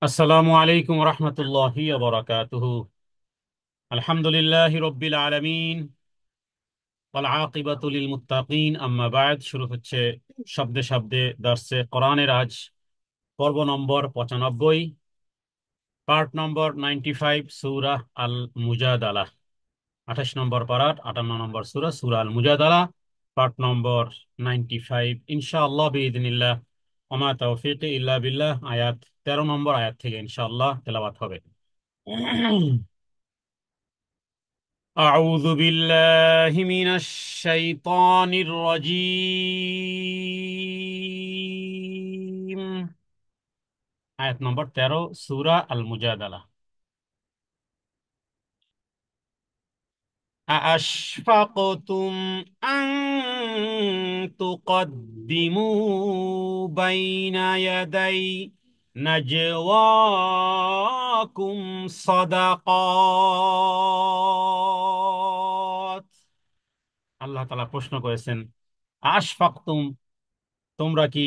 আসসালামু আলাইকুম রহমতুল্লাহি ওয়া আলহামদুলিল্লাহি রব্বিল আলামিন ওয়াল আকিবাতু লিল মুত্তাকিন আম্মা বা'দ। শুরু হচ্ছে শব্দে শব্দে দর্সে কোরআনের আজ পর্ব নম্বর 95, পার্ট নম্বর 95, সূরা আল মুজাদালা। 28 নম্বর পারার 58 নম্বর সূরা, সূরা আল মুজাদালা, পার্ট নম্বর 95 ইনশাআল্লাহ বিইذনিল্লাহ। ওমা তাওফীকি ইল্লা বিল্লাহ। আয়াত 13 নম্বর আয়াত থেকে ইনশাআল্লাহ তেলাওয়াত হবে। أعوذ بالله من الشيطان الرجيم. آية نمبر 13 سورة المجادلة. أأشفقتم أن تقدموا بين يدي نجواكم صدقات. আল্লাহ তাআলা প্রশ্ন করেছেন, আশফাকতুম, তোমরা কি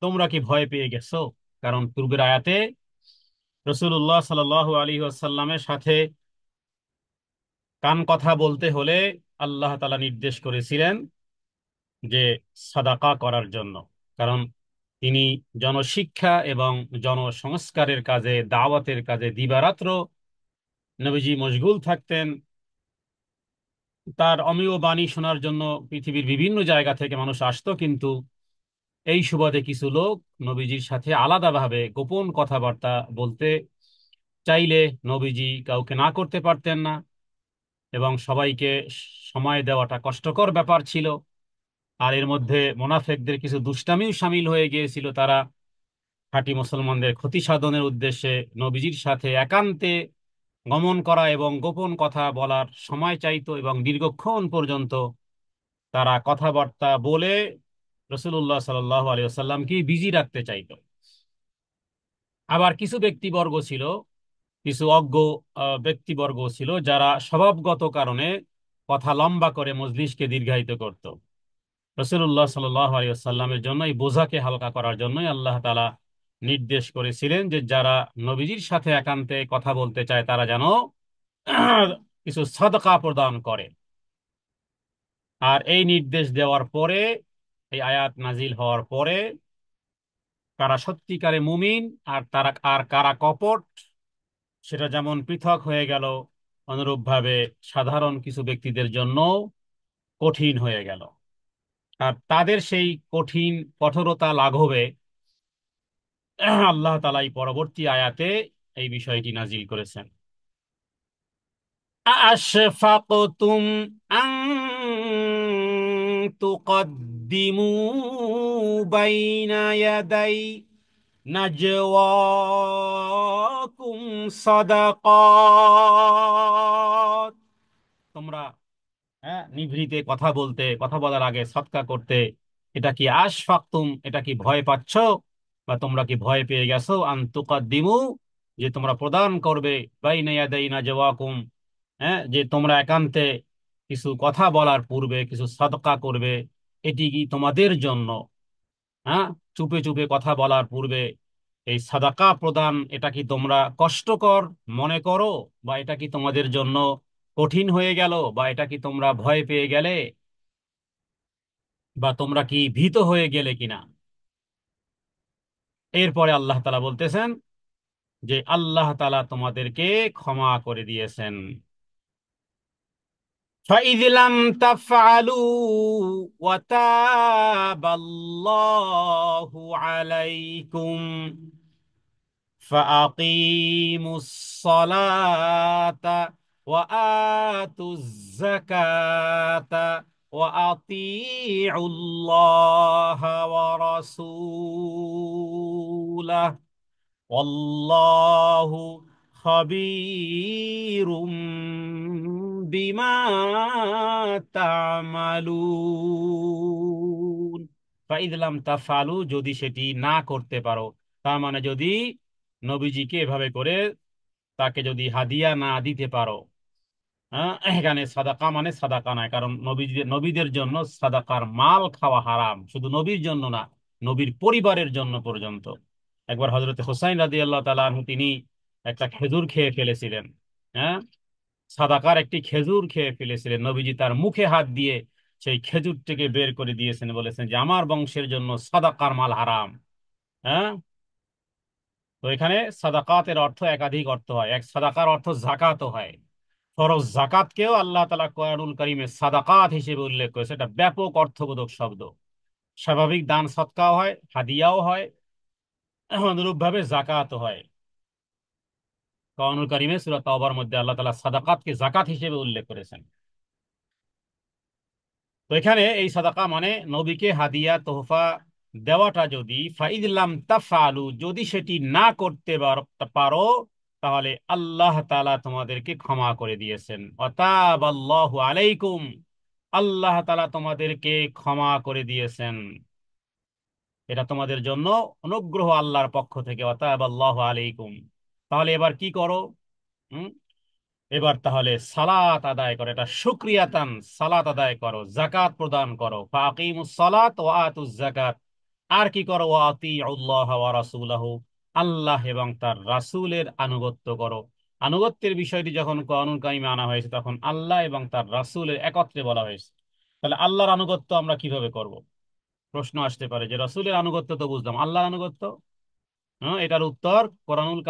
তোমরা কি ভয় পেয়ে গেছো? কারণ পূর্বের আয়াতে রাসূলুল্লাহ সাল্লাল্লাহু আলাইহি ওয়াসাল্লামের সাথে কান কথা বলতে হলে আল্লাহ তাআলা নির্দেশ করেছিলেন যে সাদাকা করার জন্য। কারণ তিনি জনশিক্ষা এবং জনসংস্কারের কাজে, দাওয়াতের কাজে দিবারাত্র নবীজি মশগুল থাকতেন। তার অমীয় বাণী শোনার জন্য পৃথিবীর বিভিন্ন জায়গা থেকে মানুষ আসতো, কিন্তু এই সুবাদে কিছু লোক নবীজির সাথে আলাদাভাবে গোপন কথাবার্তা বলতে চাইলে নবীজি কাউকে না করতে পারতেন না, এবং সবাইকে সময় দেওয়াটা কষ্টকর ব্যাপার ছিল। আর এর মধ্যে মোনাফেকদের কিছু দুষ্টামিও শামিল হয়ে গিয়েছিল। তারা খাঁটি মুসলমানদের ক্ষতি সাধনের উদ্দেশ্যে নবীজির সাথে একান্তে গমন করা এবং গোপন কথা বলার সময় চাইতো, এবং দীর্ঘক্ষণ পর্যন্ত তারা কথাবার্তা বলে রাসূলুল্লাহ সাল্লাল্লাহু আলাইহি ওয়াসাল্লামকে বিজি রাখতে চাইতো। আবার কিছু ব্যক্তিবর্গ ছিল, কিছু অজ্ঞ ব্যক্তিবর্গ ছিল, যারা স্বভাবগত কারণে কথা লম্বা করে মজলিসকে দীর্ঘায়িত করত। রাসূলুল্লাহ সাল্লাল্লাহু আলাইহি ওয়াসাল্লামের জন্য এই বোঝাকে হালকা করার জন্যই আল্লাহ তাআলা নির্দেশ করেছিলেন যে যারা নবীজির সাথে একান্তে কথা বলতে চায় তারা যেন কিছু সদকা প্রদান করে। আর এই নির্দেশ দেওয়ার পরে, এই আয়াত নাজিল হওয়ার পরে, কারা সত্যিকারে মুমিন আর কারা কপট সেটা যেমন পৃথক হয়ে গেল, অনুরূপভাবে সাধারণ কিছু ব্যক্তিদের জন্য কঠিন হয়ে গেল। আর তাদের সেই কঠিন কঠোরতা লাঘবে আল্লাহ তাআলা এই পরবর্তী আয়াতে এই বিষয়টি নাজিল করেছেন। আশফাকতুম আন তুকদ্দিমু বাইনা ইয়াদাই নাজওয়াকুম সাদাকাত। তোমরা নিভৃতে কথা বলতে, কথা বলার আগে সদকা করতে, এটা কি আশফাকতুম, এটা কি ভয় পাচ্ছ, বা তোমরা কি ভয় পেয়ে গেছো? আন তুকাদ্দিমু, যে তোমরা প্রদান করবে, বাইনা ইয়াদাই নাজওয়াকুম, যে তোমরা একান্তে কিছু কথা বলার পূর্বে কিছু সদকা করবে, এটি কি তোমাদের জন্য, হ্যাঁ, চুপে চুপে কথা বলার পূর্বে এই সাদাকা প্রদান, এটা কি তোমরা কষ্টকর মনে করো, বা এটা কি তোমাদের জন্য কঠিন হয়ে গেল, বা এটা কি তোমরা ভয় পেয়ে গেলে, বা তোমরা কি ভীত হয়ে গেলে কিনা? এরপরে আল্লাহ তাআলা বলতেছেন যে আল্লাহ তাআলা তোমাদেরকে ক্ষমা করে দিয়েছেন। فَإِذْ لَمْ تَفْعَلُوا وَتَابَ اللَّهُ عَلَيْكُمْ فَأَقِيمُوا الصَّلَاةَ وَآتُوا الزَّكَاةَ وَأَطِيعُوا اللَّهَ وَرَسُولَهُ والله خبير بما تعملون। فإذ لم تفعلوا, যদি সেটি না করতে পারো, তার মানে যদি নবীজিকে এভাবে করে তাকে যদি হাদিয়া না দিতে পারো। এখানে সাদাকা মানে সাদাকা নয়, কারণ নবীদের জন্য সাদাকার মাল খাওয়া হারাম, শুধু নবীর জন্য না, নবীর পরিবারের জন্য পর্যন্ত। একবার হযরত হুসাইন রাদিয়াল্লাহু তাআলা আনহু তিনি একটা খেজুর খেয়ে ফেলেছিলেন। হ্যাঁ, সাদাকার একটি খেজুর খেয়ে ফেলেছিলেন। নবীজি তার মুখে হাত দিয়ে সেই খেজুরটিকে বের করে দিয়েছেন, বলেছেন যে আমার বংশের জন্য সাদাকার মাল হারাম। হ্যাঁ, তো এখানে সাদাকাতের অর্থ একাধিক অর্থ হয়, এক সাদাকার অর্থ জাকাতও হয়। ফরজ জাকাতকেও আল্লাহ তাআলা কোরআনুল কারীমে সাদাকাত হিসেবে উল্লেখ করেছে, এটা ব্যাপক অর্থবোধক শব্দ। স্বাভাবিক দান সৎকাও হয়, হাদিয়াও হয়, অনুরূপ ভাবে জাকাতও হয়। কোরআনুল কারীমে সূরা তাওবার মধ্যে আল্লাহ তাআলা সাদাকাতকে জাকাত হিসেবে উল্লেখ করেছেন। তো এখানে এই সাদাকা মানে নবীকে হাদিয়া তোহফা দেওয়াটা, যদি ফাইদলাম তাফআলু, যদি সেটি না করতে পারো, তাহলে আল্লাহ তাআলা তোমাদেরকে ক্ষমা করে দিয়েছেন। ওয়াতাবাল্লাহু আলাইকুম, আল্লাহ তাআলা তোমাদেরকে ক্ষমা করে দিয়েছেন, এটা তোমাদের জন্য অনুগ্রহ আল্লাহর পক্ষ থেকে। ওয়াতাবাল্লাহু আলাইকুম। তাহলে এবার কি করো? হুম, এবার তাহলে সালাত আদায় করো, এটা শুকরিয়াতান, সালাত আদায় করো, জাকাত প্রদান করো। ফাকিমুস সালাত ওয়া আতুজ জাকাত। আর কি করো? ওয়া আতিউল্লাহ ওয়া রাসূলাহু, আল্লাহ এবং তার রাসূলের আনুগত্য করো। আনুগত্যের বিষয়টি যখন কোরআনুল কারীমে আনা হয়েছে, তখন আল্লাহ এবং তার রাসূলের একত্রে বলা হয়েছে। তাহলে আল্লাহর আনুগত্য আমরা কিভাবে করব? প্রশ্ন আসতে পারে যে রাসূলের আনুগত্য তো বুঝলাম, আল্লাহর আনুগত্য? হ্যাঁ, এটার উত্তর কোরআনুল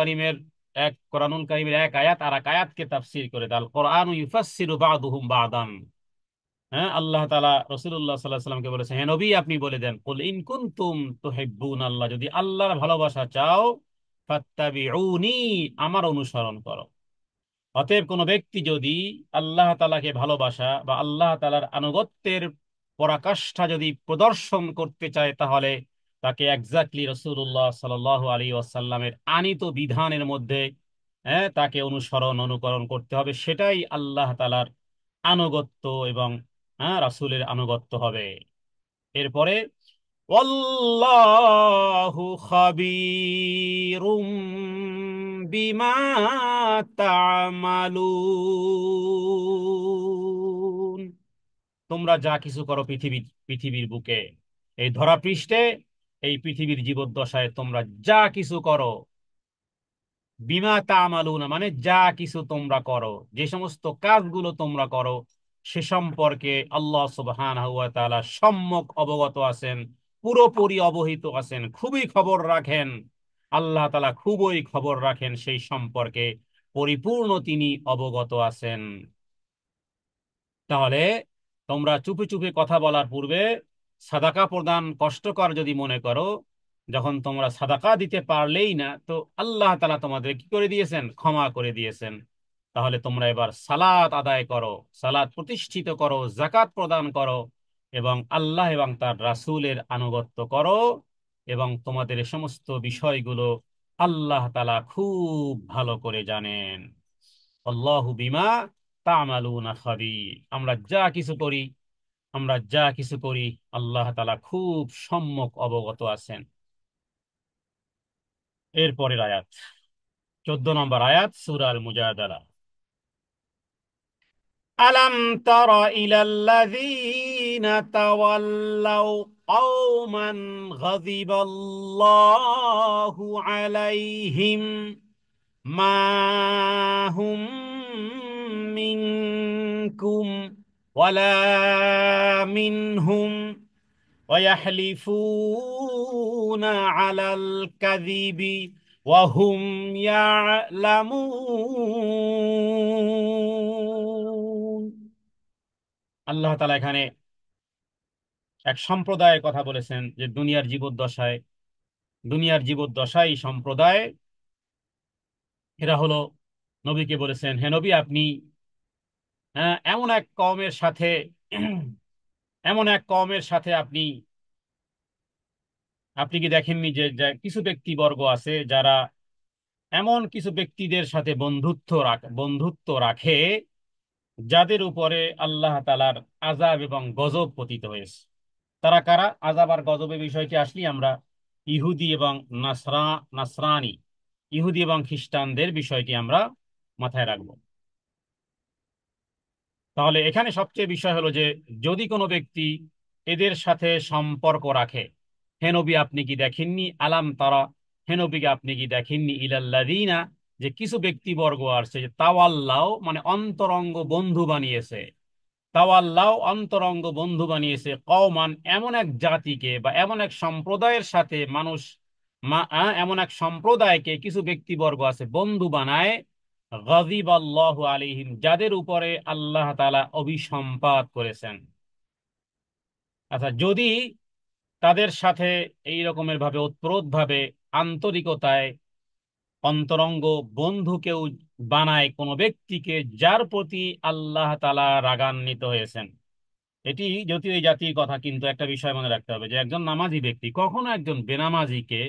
কারীমের এক আয়াত আর এক আয়াতকে তাফসীর করে দাল কোরআন ইউফাসসিরু বা'দুহুম বা'দান। হ্যাঁ, আল্লাহ তাআলা রাসূলুল্লাহ সাল্লাল্লাহু আলাইহি ওয়াসাল্লামকে বলেছেন, হে নবী আপনি বলে দেন, কুল ইন কুনতুম তুহিব্বুন আল্লাহ, যদি আল্লাহর ভালোবাসা চাও, ফাত্তাবিউনি, আমার অনুসরণ করো। অতএব কোনো ব্যক্তি যদি আল্লাহ তাআলাকে ভালোবাসা বা আল্লাহ তাআলার আনুগত্যের পরাকাষ্ঠা যদি প্রদর্শন করতে চায়, তাহলে তাকে এক্স্যাক্টলি রাসূলুল্লাহ সাল্লাল্লাহু আলাইহি ওয়াসাল্লামের আনিত বিধানের মধ্যে তাকে অনুকরণ করতে হবে। সেটাই আল্লাহ তাআলার আনুগত্য এবং রাসূলের আনুগত্য হবে। এরপরে ওয়াল্লাহু খাবীরুম বিমা তা'মালুন, তোমরা যা কিছু করো পৃথিবীর বুকে, এই ধরাপৃষ্ঠে, এই পৃথিবীর জীবদ্দশায় তোমরা যা কিছু করো, বিমা তা'মালুনা মানে যা কিছু তোমরা করো, যে সমস্ত কাজগুলো তোমরা করো, সে সম্পর্কে আল্লাহ সুবহানাহু ওয়া তাআলা সম্যক অবগত আছেন, পুরোপুরি অবহিত আছেন, খুবই খবর রাখেন। আল্লাহ তাআলা খুবই খবর রাখেন সেই সম্পর্কে, পরিপূর্ণ তিনি অবগত আছেন। তাহলে তোমরা চুপে চুপে কথা বলার পূর্বে সাদাকা প্রদান কষ্টকর যদি মনে করো, যখন তোমরা সাদাকা দিতে পারলেই না, তো আল্লাহ তাআলা তোমাদের কি করে দিয়েছেন? ক্ষমা করে দিয়েছেন। তাহলে তোমরা এবার সালাত আদায় করো, সালাত প্রতিষ্ঠিত করো, জাকাত প্রদান করো, এবং আল্লাহ এবং তার রাসূলের আনুগত্য করো। এবং তোমাদের এই সমস্ত বিষয়গুলো আল্লাহ তাআলা খুব ভালো করে জানেন। আল্লাহু বিমা তা'মালুনা খাবীর, আমরা যা কিছু করি আল্লাহ তাআলা খুব সম্যক অবগত আছেন। এরপরের আয়াত, 14 নম্বর আয়াত, সূরা আল মুজাদালা। আলাম তারা ইলাল্লাযীনা তাওয়াল্লাউ কওমান গাযিবাল্লাহু আলাইহিম মা হুম মিনকুম ওয়ালা মিনহুম ويحلفون على الكذب وهم يعلمون। আল্লাহ তাআলা এখানে এক সম্প্রদায়ের কথা বলেছেন, যে দুনিয়ার জীবদ্দশায় সম্প্রদায়, এরা হলো, নবীকে বলেছেন, হে নবী আপনি এমন এক কওমের সাথে এমন এক কওমের সাথে আপনি আপনি কি দেখেননি যে যে কিছু ব্যক্তিবর্গ আছে যারা এমন কিছু ব্যক্তিদের সাথে বন্ধুত্ব রাখে যাদের উপরে আল্লাহ তাআলার আযাব এবং গজব পতিত হয়েছে। তারা কারা? আযাব আর গজবের বিষয়টি আসলে আমরা ইহুদি এবং নাসরানি, ইহুদি এবং খ্রিস্টানদের বিষয়টি আমরা মাথায় রাখবো। তাহলে এখানে সবচেয়ে বিষয় হলো যে যদি কোনো ব্যক্তি এদের সাথে সম্পর্ক রাখে, হে নবী আপনি কি দেখেননি? আলাম তারা, হে নবীকে আপনি কি দেখেননি ইলাল্লাযিনা, যে কিছু ব্যক্তিবর্গ আছে যে তাওয়াল্লাও মানে অন্তরঙ্গ বন্ধু বানিয়েছে, তাওয়াল্লাও অন্তরঙ্গ বন্ধু বানিয়েছে, কওমান এমন এক জাতিকে বা এমন এক সম্প্রদায়ের সাথে মানুষ এমন এক সম্প্রদায়কে কিছু ব্যক্তিবর্গ আছে বন্ধু বানায়, গাযিবাল্লাহু আলাইহিম যাদের উপরে আল্লাহ তাআলা অভিসম্পাত করেছেন। আচ্ছা, যদি তাদের সাথে এই রকমের ভাবে ওতপ্রোত ভাবে আন্তরিকতায় অন্তরঙ্গ বন্ধু কেউ বানায় কোনো ব্যক্তিকে যার প্রতি আল্লাহ তাআলা রাগান্বিত হয়েছেন, এটি যদিও এই জাতির কথা, কিন্তু একটা বিষয় মনে রাখতে হবে যে একজন নামাজি ব্যক্তি কখনো একজন বেনামাজিকে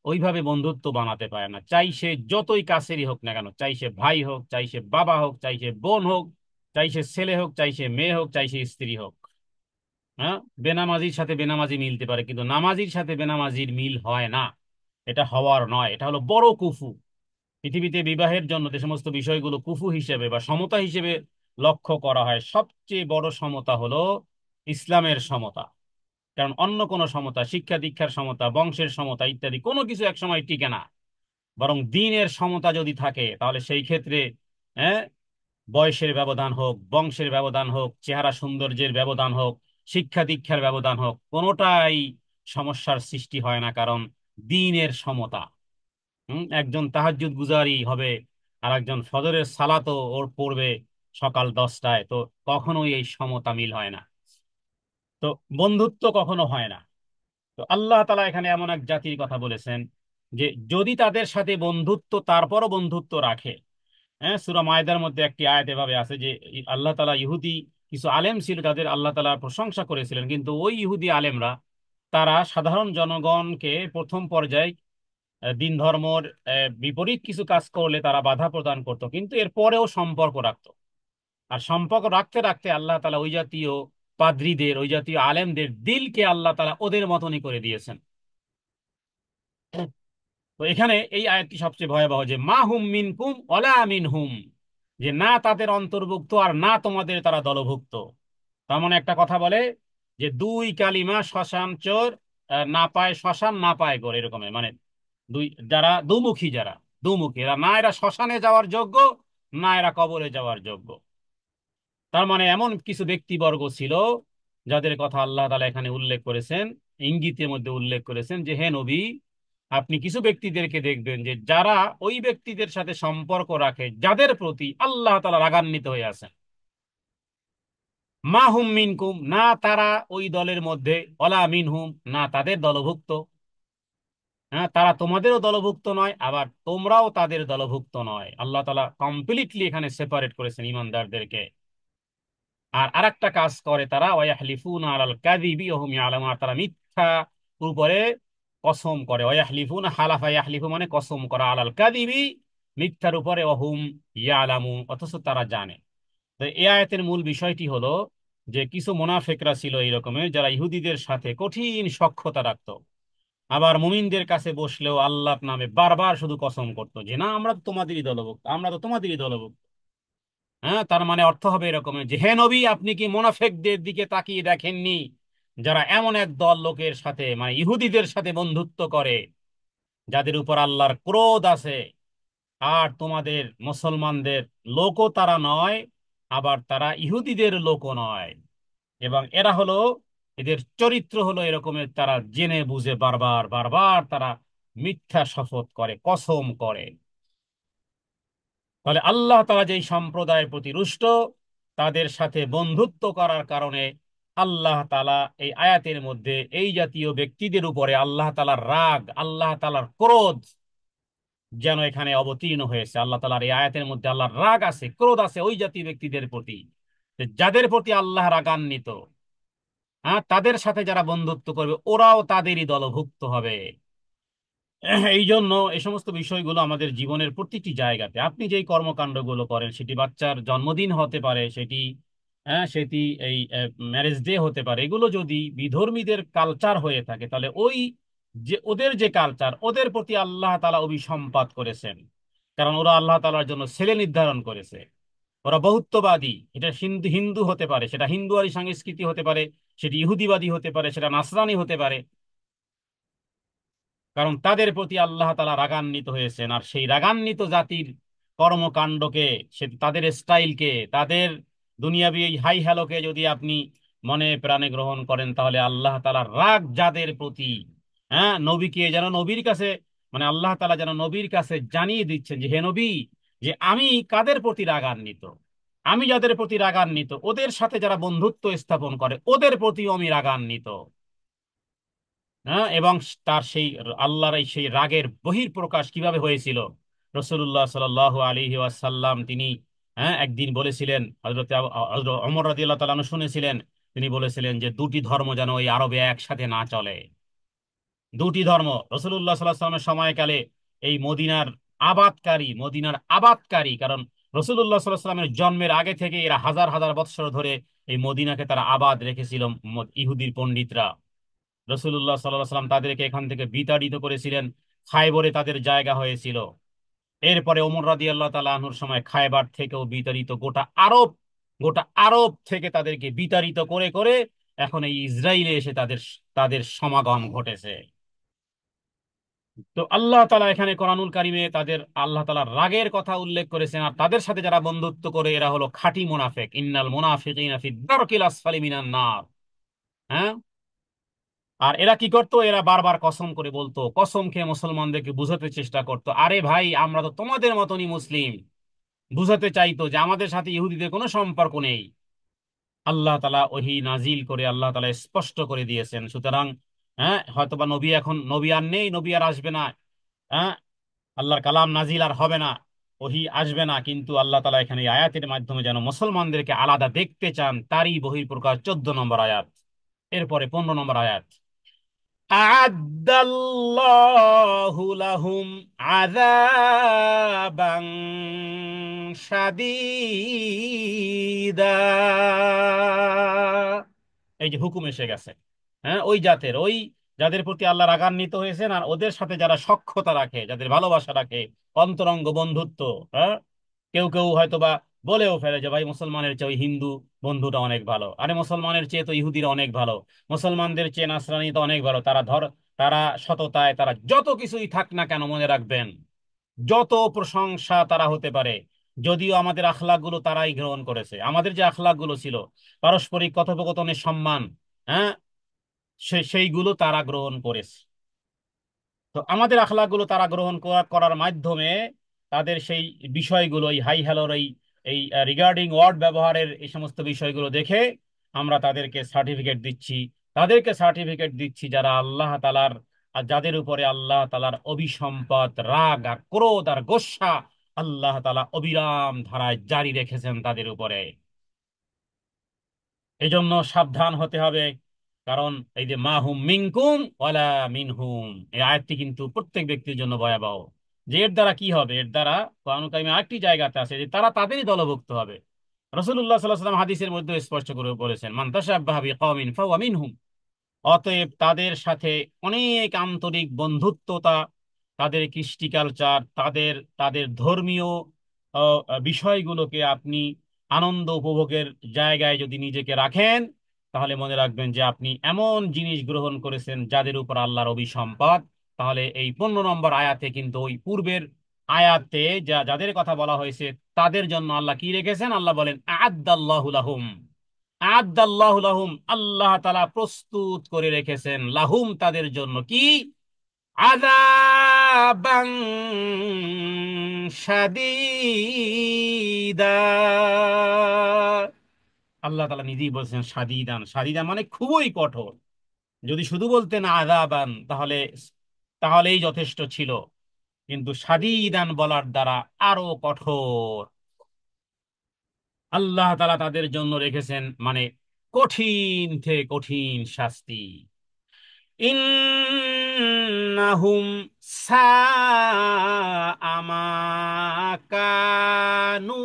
ওইভাবে বন্ধুত্ব বানাতে পারে না, চাই সে যতই কাছেরই হোক না কেন, চাই সে ভাই হোক, চাই সে বাবা হোক, চাই সে বোন হোক, চাই সে ছেলে হোক, চাই সে মেয়ে হোক, চাই সে স্ত্রী হোক। হ্যাঁ, বেনামাজির সাথে বেনামাজি মিলতে পারে, কিন্তু নামাজির সাথে বেনামাজির মিল হয় না। এটা হওয়ার নয়, এটা হলো বড় কুফু। পৃথিবীতে বিবাহের জন্য যে সমস্ত বিষয়গুলো কুফু হিসেবে বা সমতা হিসেবে লক্ষ্য করা হয়, সবচেয়ে বড় সমতা হলো ইসলামের সমতা। কারণ অন্য কোনো সমতা, শিক্ষা দীক্ষার সমতা, বংশের সমতা ইত্যাদি কোনো কিছু একসময় টিকে না। বরং দ্বীনের সমতা যদি থাকে তাহলে সেই ক্ষেত্রে হ্যাঁ, বয়সের ব্যবধান হোক, বংশের ব্যবধান হোক, চেহারা সৌন্দর্যের ব্যবধান হোক, শিক্ষা দীক্ষার ব্যবধান হোক, কোনোটাই সমস্যার সৃষ্টি হয় না, কারণ দ্বীনের সমতা। একজন তাহাজ্জুদ গুজারি হবে, আর একজন ফজরের সালাতও ওর পড়বে সকাল 10টায়, তো কখনোই এই সমতা মিল হয় না, তো বন্ধুত্ব কখনো হয় না। তো আল্লাহ তাআলা এখানে এমন এক জাতির কথা বলেছেন যে যদি তাদের সাথে বন্ধুত্ব তারপরও বন্ধুত্ব রাখে। হ্যাঁ, সূরা মায়দার মধ্যে একটি আয়াত এভাবে আছে যে আল্লাহ তাআলা ইহুদি কিছু আলেম ছিল যাদের আল্লাহ তাআলা প্রশংসা করেছিলেন, কিন্তু ওই ইহুদি আলেমরা তারা সাধারণ জনগণকে প্রথম পর্যায়ে দিন ধর্মর বিপরীত কিছু কাজ করলে তারা বাধা প্রদান করত, কিন্তু এর পরেও সম্পর্ক রাখতো। আর সম্পর্ক রাখতে রাখতে আল্লাহ তাআলা ওই জাতীয় পাদ্রীদের, ওই জাতীয় আলেমদের দিলকে আল্লাহ তাআলা ওদের মতনই করে দিয়েছেন। তো এখানে এই আয়াতটি সবচেয়ে ভয়াবহ, যে মা হুম মিনকুম ওয়ালা মিনহুম, যে না তাদের অন্তর্ভুক্ত আর না তোমাদের তারা দলভুক্ত। তার মানে একটা কথা বলে যে দুই কালিমা শ্মশান চোর, না পায় শ্মশান না পায় গোর, এরকমের মানে দুই, যারা দুমুখী, যারা দুমুখী, এরা না এরা শ্মশানে যাওয়ার যোগ্য, না এরা কবরে যাওয়ার যোগ্য। তার মানে এমন কিছু ব্যক্তিবর্গ ছিল যাদের কথা আল্লাহ তাআলা এখানে উল্লেখ করেছেন, ইঙ্গিতের মধ্যে উল্লেখ করেছেন যে হে নবী, আপনি কিছু ব্যক্তিদেরকে দেখবেন যে যারা ওই ব্যক্তিদের সাথে সম্পর্ক রাখে যাদের প্রতি আল্লাহ তাআলা রাগান্বিত হয়ে আছেন। মা হুম মিনকুম, না তারা ওই দলের মধ্যে, ওয়ালা মিনহুম, না তাদের দলভুক্ত। হ্যাঁ, তারা তোমাদেরও দলভুক্ত নয়, আবার তোমরাও তাদের দলভুক্ত নয়। আল্লাহ তাআলা কমপ্লিটলি এখানে সেপারেট করেছেন ইমানদারদেরকে। আর আরেকটা কাজ করে তারা, ওয়াহলিফুনা আলাল কাযিবি ওয়া হুম ইয়ালামুন, আর তারা মিথ্যা উপরে কসম করে। ওয়াহলিফুনা হালাফা ইয়াহলিফু মানে কসম করা, আলাল কাযিবি মিথ্যার উপরে, ওয়া হুম ইয়ালামুন অথচ তারা জানে। তো এই আয়াতের মূল বিষয়টি হলো যে কিছু মুনাফিকরা ছিল এই রকমের, যারা ইহুদিদের সাথে কঠিন সখ্যতা রাখতো, আবার মুমিনদের কাছে বসলেও আল্লাহর নামে বারবার শুধু কসম করতো যে না আমরা তো তোমাদেরই দলভুক্ত, আমরা তো তোমাদেরই দলভুক্ত। হ্যাঁ, তার মানে অর্থ হবে এরকমের যে হে নবী, আপনি কি মুনাফিকদের দিকে তাকিয়ে দেখেননি, যারা এমন এক দল লোকের সাথে মানে ইহুদিদের সাথে বন্ধুত্ব করে, যাদের উপর আল্লাহর ক্রোধ আছে, আর তোমাদের মুসলমানদের লোকও তারা নয়, আবার তারা ইহুদিদের লোকও নয়, এবং এরা হলো, এদের চরিত্র হলো এরকমের, তারা জেনে বুঝে বারবার বারবার তারা মিথ্যা শপথ করে, কসম করে। তাহলে আল্লাহ তাআলা যেই সম্প্রদায়ের প্রতি রুষ্ট, তাদের সাথে বন্ধুত্ব করার কারণে আল্লাহ তাআলা এই আয়াতের মধ্যে এই জাতীয় ব্যক্তিদের উপরে আল্লাহ তাআলার রাগ, আল্লাহ তাআলার ক্রোধ যেন এখানে অবতীর্ণ হয়েছে। আল্লাহ তাআলার এই আয়াতের মধ্যে আল্লাহর রাগ আছে, ক্রোধ আছে ওই জাতীয় ব্যক্তিদের প্রতি, যে যাদের প্রতি আল্লাহ রাগান্বিত। হ্যাঁ, তাদের সাথে যারা বন্ধুত্ব করবে ওরাও তাদেরই দলভুক্ত হবে। এই জন্য এই সমস্ত বিষয়গুলো আমাদের জীবনের প্রতিটি জায়গাতে, আপনি যেই কর্মকাণ্ডগুলো করেন, সেটি বাচ্চার জন্মদিন হতে পারে, সেটি সেটি এই ম্যারেজ ডে হতে পারে, এগুলো যদি বিধর্মীদের কালচার হয়ে থাকে, তাহলে ওই যে ওদের যে কালচার, ওদের প্রতি আল্লাহ তাআলা অভিসম্পাত করেছেন। কারণ ওরা আল্লাহ তাআলার জন্য ছেলে নির্ধারণ করেছে, ওরা বহুত্ববাদী। এটা হিন্দু হিন্দু হতে পারে, সেটা হিন্দুয়ারি সংস্কৃতি হতে পারে, সেটি ইহুদিবাদী হতে পারে, সেটা নাসরানি হতে পারে। কারণ তাদের প্রতি আল্লাহ তাআলা রাগান্বিত হয়েছেন, আর সেই রাগান্বিত জাতির কর্মকাণ্ডকে, সে তাদের স্টাইলকে, তাদের দুনিয়াবি এই হাই হ্যালোকে যদি আপনি মনে প্রাণে গ্রহণ করেন, তাহলে আল্লাহ তাআলার রাগ যাদের প্রতি, হ্যাঁ, নবীকে যেন নবীর কাছে, মানে আল্লাহ তাআলা যেন নবীর কাছে জানিয়ে দিচ্ছেন যে হে নবী, যে আমি কাদের প্রতি রাগান্বিত, আমি যাদের প্রতি রাগান্বিত ওদের সাথে যারা বন্ধুত্ব স্থাপন করে ওদের প্রতিও আমি রাগান্বিত। হ্যাঁ, এবং তার সেই আল্লাহর এই সেই রাগের বহিঃপ্রকাশ কিভাবে হয়েছিল, রসুল্লাহ সাল্লাল্লাহু আলাইহি ওয়াসাল্লাম তিনি, হ্যাঁ, একদিন বলেছিলেন, হযরত ওমর রাদিয়াল্লাহু তাআলা আনহু শুনেছিলেন, তিনি বলেছিলেন যে দুটি ধর্ম যেন ওই আরবে একসাথে না চলে। দুটি ধর্ম রসুল্লাহ সাল্লাল্লাহু আলাইহি ওয়াসাল্লামের সময়কালে এই মদিনার আবাদকারী, কারণ রসুল্লাহ সাল্লাল্লাহু আলাইহি ওয়াসাল্লামের জন্মের আগে থেকে এরা হাজার হাজার বৎসর ধরে এই মদিনাকে তারা আবাদ রেখেছিল, ইহুদির পণ্ডিতরা। রসুল্লাহ সাল্লাহ সাল্লাম তাদেরকে এখান থেকে বিতাড়িত করেছিলেন, খায়বরে তাদের জায়গা হয়েছিল। এরপরে ওমর রাদিয়াল্লাহু তাআলা আনহুর সময় খায়বার থেকেও বিতাড়িত, গোটা আরব থেকে তাদেরকে বিতাড়িত করে করে এখন এই ইসরায়েলে এসে তাদের তাদের সমাগম ঘটেছে। তো আল্লাহ তাআলা এখানে কোরআনুল কারিমে তাদের আল্লাহ তাআলার রাগের কথা উল্লেখ করেছেন, আর তাদের সাথে যারা বন্ধুত্ব করে এরা হলো খাঁটি মুনাফিক, ইন্নাল মুনাফিকিনা ফি দারকিল আসফালি মিনান নার। হ্যাঁ, আর এরা কি করতো, এরা বারবার কসম করে বলতো, কসম খেয়ে মুসলমানদেরকে বুঝাতে চেষ্টা করতো, আরে ভাই আমরা তো তোমাদের মতনই মুসলিম। বুঝাতে চাইতো যে আমাদের সাথে ইহুদিদের কোনো সম্পর্ক নেই। আল্লাহ তাআলা ওহী নাজিল করে আল্লাহ তাআলা স্পষ্ট করে দিয়েছেন, সুতরাং হ্যাঁ, হয়তোবা নবী এখন নবী আর নেই, নবী আর আসবে না, হ্যাঁ, আল্লাহর কালাম নাজিল আর হবে না, ওহী আসবে না, কিন্তু আল্লাহ তাআলা এখানে এই আয়াতের মাধ্যমে যেন মুসলমানদেরকে আলাদা দেখতে চান, তারই বহিঃপ্রকাশ 14 নম্বর আয়াত। এরপরে 15 নম্বর আয়াত, আ'আদ্দাল্লাহু লাহুম আযাবান শাদীদা। এই যে হুকুম এসে গেছে, হ্যাঁ, ওই যাদের প্রতি আল্লাহ রাগান্বিত হয়েছেন, আর ওদের সাথে যারা সখ্যতা রাখে, যাদের ভালোবাসা রাখে, অন্তরঙ্গ বন্ধুত্ব, হ্যাঁ, কেউ কেউ হয়তোবা বলেও ফেলে যে ভাই মুসলমানের চেয়ে ওই হিন্দু বন্ধুটা অনেক ভালো, আরে মুসলমানের চেয়ে তো ইহুদিরা অনেক ভালো, মুসলমানদের চেয়ে নাসরানি তো অনেক ভালো, তারা সততায়, তারা যত কিছুই থাক না কেন, মনে রাখবেন যত প্রশংসা তারা হতে পারে, যদিও আমাদের আখলাকগুলো তারাই গ্রহণ করেছে, আমাদের যে আখলাকগুলো ছিল পারস্পরিক কথোপকথনের সম্মান, হ্যাঁ, সেইগুলো তারা গ্রহণ করেছে। তো আমাদের আখলাকগুলো তারা গ্রহণ করার মাধ্যমে তাদের সেই বিষয়গুলো, এই হাই হ্যালোর এই এই রিগার্ডিং ওয়ার্ড ব্যবহারের এই সমস্ত বিষয়গুলো দেখে আমরা তাদেরকে সার্টিফিকেট দিচ্ছি যারা আল্লাহ তাআলার, আর যাদের উপরে আল্লাহ তাআলার অবিসম্পাত রাগ আর ক্রোধ আর গোস্বা আল্লাহ তাআলা অবিরাম ধারায় জারি রেখেছেন তাদের উপরে। এই জন্য সাবধান হতে হবে, কারণ এই যে মাহুম মিনকুম ওয়ালা মিনহুম, এই আয়াতটি কিন্তু প্রত্যেক ব্যক্তির জন্য ভয়াবহ। যে এর দ্বারা কি হবে, এর দ্বারা কোরআন কারিমে আরেকটি জায়গাতে আছে যে তারা তাদেরই দলভুক্ত হবে। রাসূলুল্লাহ সাল্লাল্লাহু আলাইহি ওয়াসাল্লাম হাদিসের মধ্যে স্পষ্ট করে বলেছেন, মান তাশাব্বাহা বিকওমিন ফাহুয়া মিনহুম। অতএব তাদের সাথে অনেক আন্তরিক বন্ধুত্বতা, তাদের কৃষ্টি কালচার, তাদের তাদের ধর্মীয় বিষয়গুলোকে আপনি আনন্দ উপভোগের জায়গায় যদি নিজেকে রাখেন, তাহলে মনে রাখবেন যে আপনি এমন জিনিস গ্রহণ করেছেন যাদের উপর আল্লাহর অভিসম্পাত। তাহলে এই 15 নম্বর আয়াতে কিন্তু ওই পূর্বের আয়াতে যাদের কথা বলা হয়েছে তাদের জন্য আল্লাহ কি রেখেছেন, আল্লাহ বলেন আ'আদ্দাল্লাহু লাহুম। আ'আদ্দাল্লাহু লাহুম, আল্লাহ তাআলা প্রস্তুত করে রেখেছেন, লাহুম তাদের জন্য কি, আযাবান শাদীদা। আল্লাহ তাআলা নিজেই বলছেন শাদীদান, শাদীদান মানে খুবই কঠোর। যদি শুধু বলতেন আযাবান তাহলে তাহলেই যথেষ্ট ছিল, কিন্তু শাদীদান বলার দ্বারা আরো কঠোর। আল্লাহ তাআলা তাদের জন্য রেখেছেন মানে কঠিন থেকে কঠিন শাস্তি। ইন্নাহুম সাআ মা কানু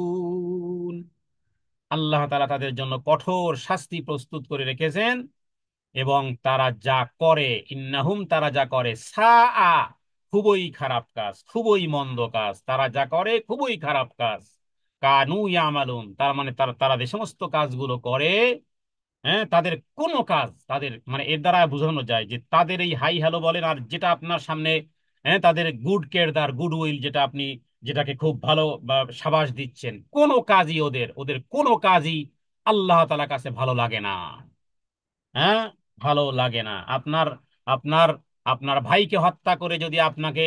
ইয়ামালুন। আল্লাহ তাআলা তাদের জন্য কঠোর শাস্তি প্রস্তুত করে রেখেছেন, এবং তারা যা করে, ইন্নাহুম তারা যা করে, সাআ খুবই খারাপ কাজ, খুবই মন্দ কাজ, তারা যা করে খুবই খারাপ কাজ, কানু ইয়ামালুন তার মানে তারা তারা যে সমস্ত কাজগুলো করে তাদের কোনো কাজ, তাদের মানে এর দ্বারা বোঝানো যায় যে তাদের এই হাই হ্যালো বলেন আর যেটা আপনার সামনে, তাদের গুড কেরদার গুড উইল, যেটা আপনি যেটাকে খুব ভালো বা সাবাস দিচ্ছেন, কোনো কাজই ওদের ওদের কোনো কাজই আল্লাহ তাআলার কাছে ভালো লাগে না। হ্যাঁ, ভালো লাগে না। আপনার আপনার আপনার ভাইকে হত্যা করে যদি আপনাকে,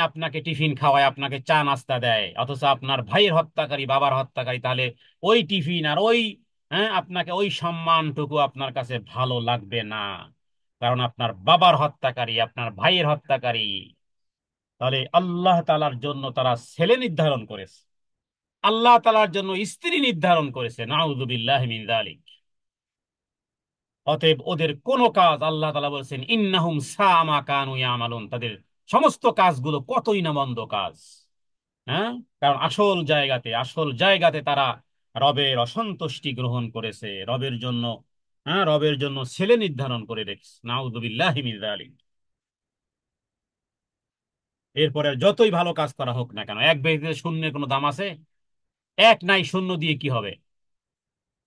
আপনাকে টিফিন খাওয়ায়, আপনাকে চা নাস্তা দেয়, অথচ আপনার ভাইয়ের হত্যাকারী, বাবার হত্যাকারী, তাহলে ওই টিফিন আর ওই, আপনাকে ওই সম্মানটুকু আপনার কাছে ভালো লাগবে না। কারণ আপনার বাবার হত্যাকারী, আপনার ভাইয়ের হত্যাকারী। তাহলে আল্লাহ তাআলার জন্য তারা ছেলে নির্ধারণ করেছে, আল্লাহ তাআলার জন্য স্ত্রী নির্ধারণ করেছে, নাউযুবিল্লাহি মিন যালিক। অতএব ওদের কোন কাজ, আল্লাহ তাআলা বলেছেন ইন্নাহুম সাআ মা কানু ইয়ামালুন, তাদের সমস্ত কাজগুলো কতই না মন্দ কাজ। হ্যাঁ, কারণ আসল জায়গাতে তারা রবের অসন্তুষ্টি গ্রহণ করেছে, রবের জন্য, রবের জন্য ছেলে নির্ধারণ করে রেখেছে, নাউযুবিল্লাহি মিন যালিক। এরপরে যতই ভালো কাজ করা হোক না কেন, এক ব্যক্তিতে শূন্যের কোনো দাম আছে? এক নাই, শূন্য দিয়ে কি হবে?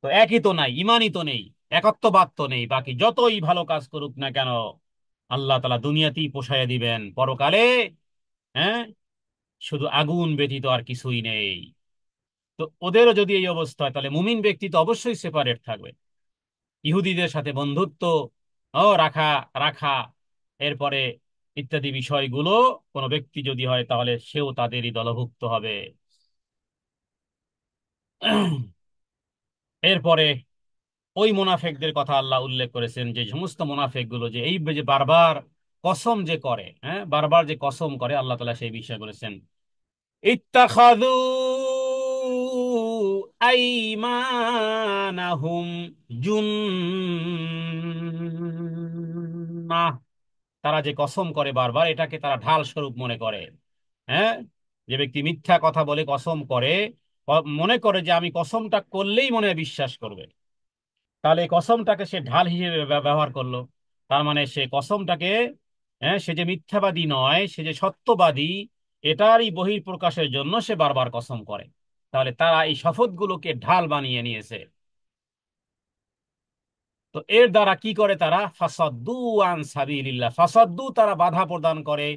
তো একই তো নাই, ইমানই তো নেই, একত্ববাদ তো নেই। বাকি যতই ভালো কাজ করুক না কেন, আল্লাহ তাআলা দুনিয়াতেই পোষায়া দিবেন, পরকালে হ্যাঁ শুধু আগুন ব্যতীত আর কিছুই নেই। তো ওদেরও যদি এই অবস্থা হয়, তাহলে মুমিন ব্যক্তি তো অবশ্যই সেপারেট থাকবে। ইহুদিদের সাথে বন্ধুত্ব ও রাখা রাখা এরপরে ইত্যাদি বিষয়গুলো কোনো ব্যক্তি যদি হয়, তাহলে সেও তাদেরই দলভুক্ত হবে। এরপরে ওই মুনাফেকদের কথা আল্লাহ উল্লেখ করেছেন, যে সমস্ত মুনাফেক গুলো যে এই যে বারবার কসম যে করে, বারবার যে কসম করে, আল্লাহ তাআলা সেই বিষয় বলেছেন ইত্তাখাযু আইমানাহুম জুন্নাহ, তারা যে কসম করে বারবার, এটাকে তারা ঢাল স্বরূপ মনে করে। হ্যাঁ, যে ব্যক্তি মিথ্যা কথা বলে কসম করে, মনে করে যে আমি কসমটা করলেই মনে হয় বিশ্বাস করবে, তাহলে এই কসমটাকে সে ঢাল হিসেবে ব্যবহার করলো। তার মানে সে কসমটাকে, সে যে মিথ্যাবাদী নয়, সে যে সত্যবাদী, এটারই বহিঃপ্রকাশের জন্য সে বারবার কসম করে। তাহলে তারা এই শপথগুলোকে ঢাল বানিয়ে নিয়েছে। তো এর দ্বারা কি করে তারা? ফাসাদ্দু আন সাবিলিল্লাহ, ফাসাদ্দু তারা বাধা প্রদান করে,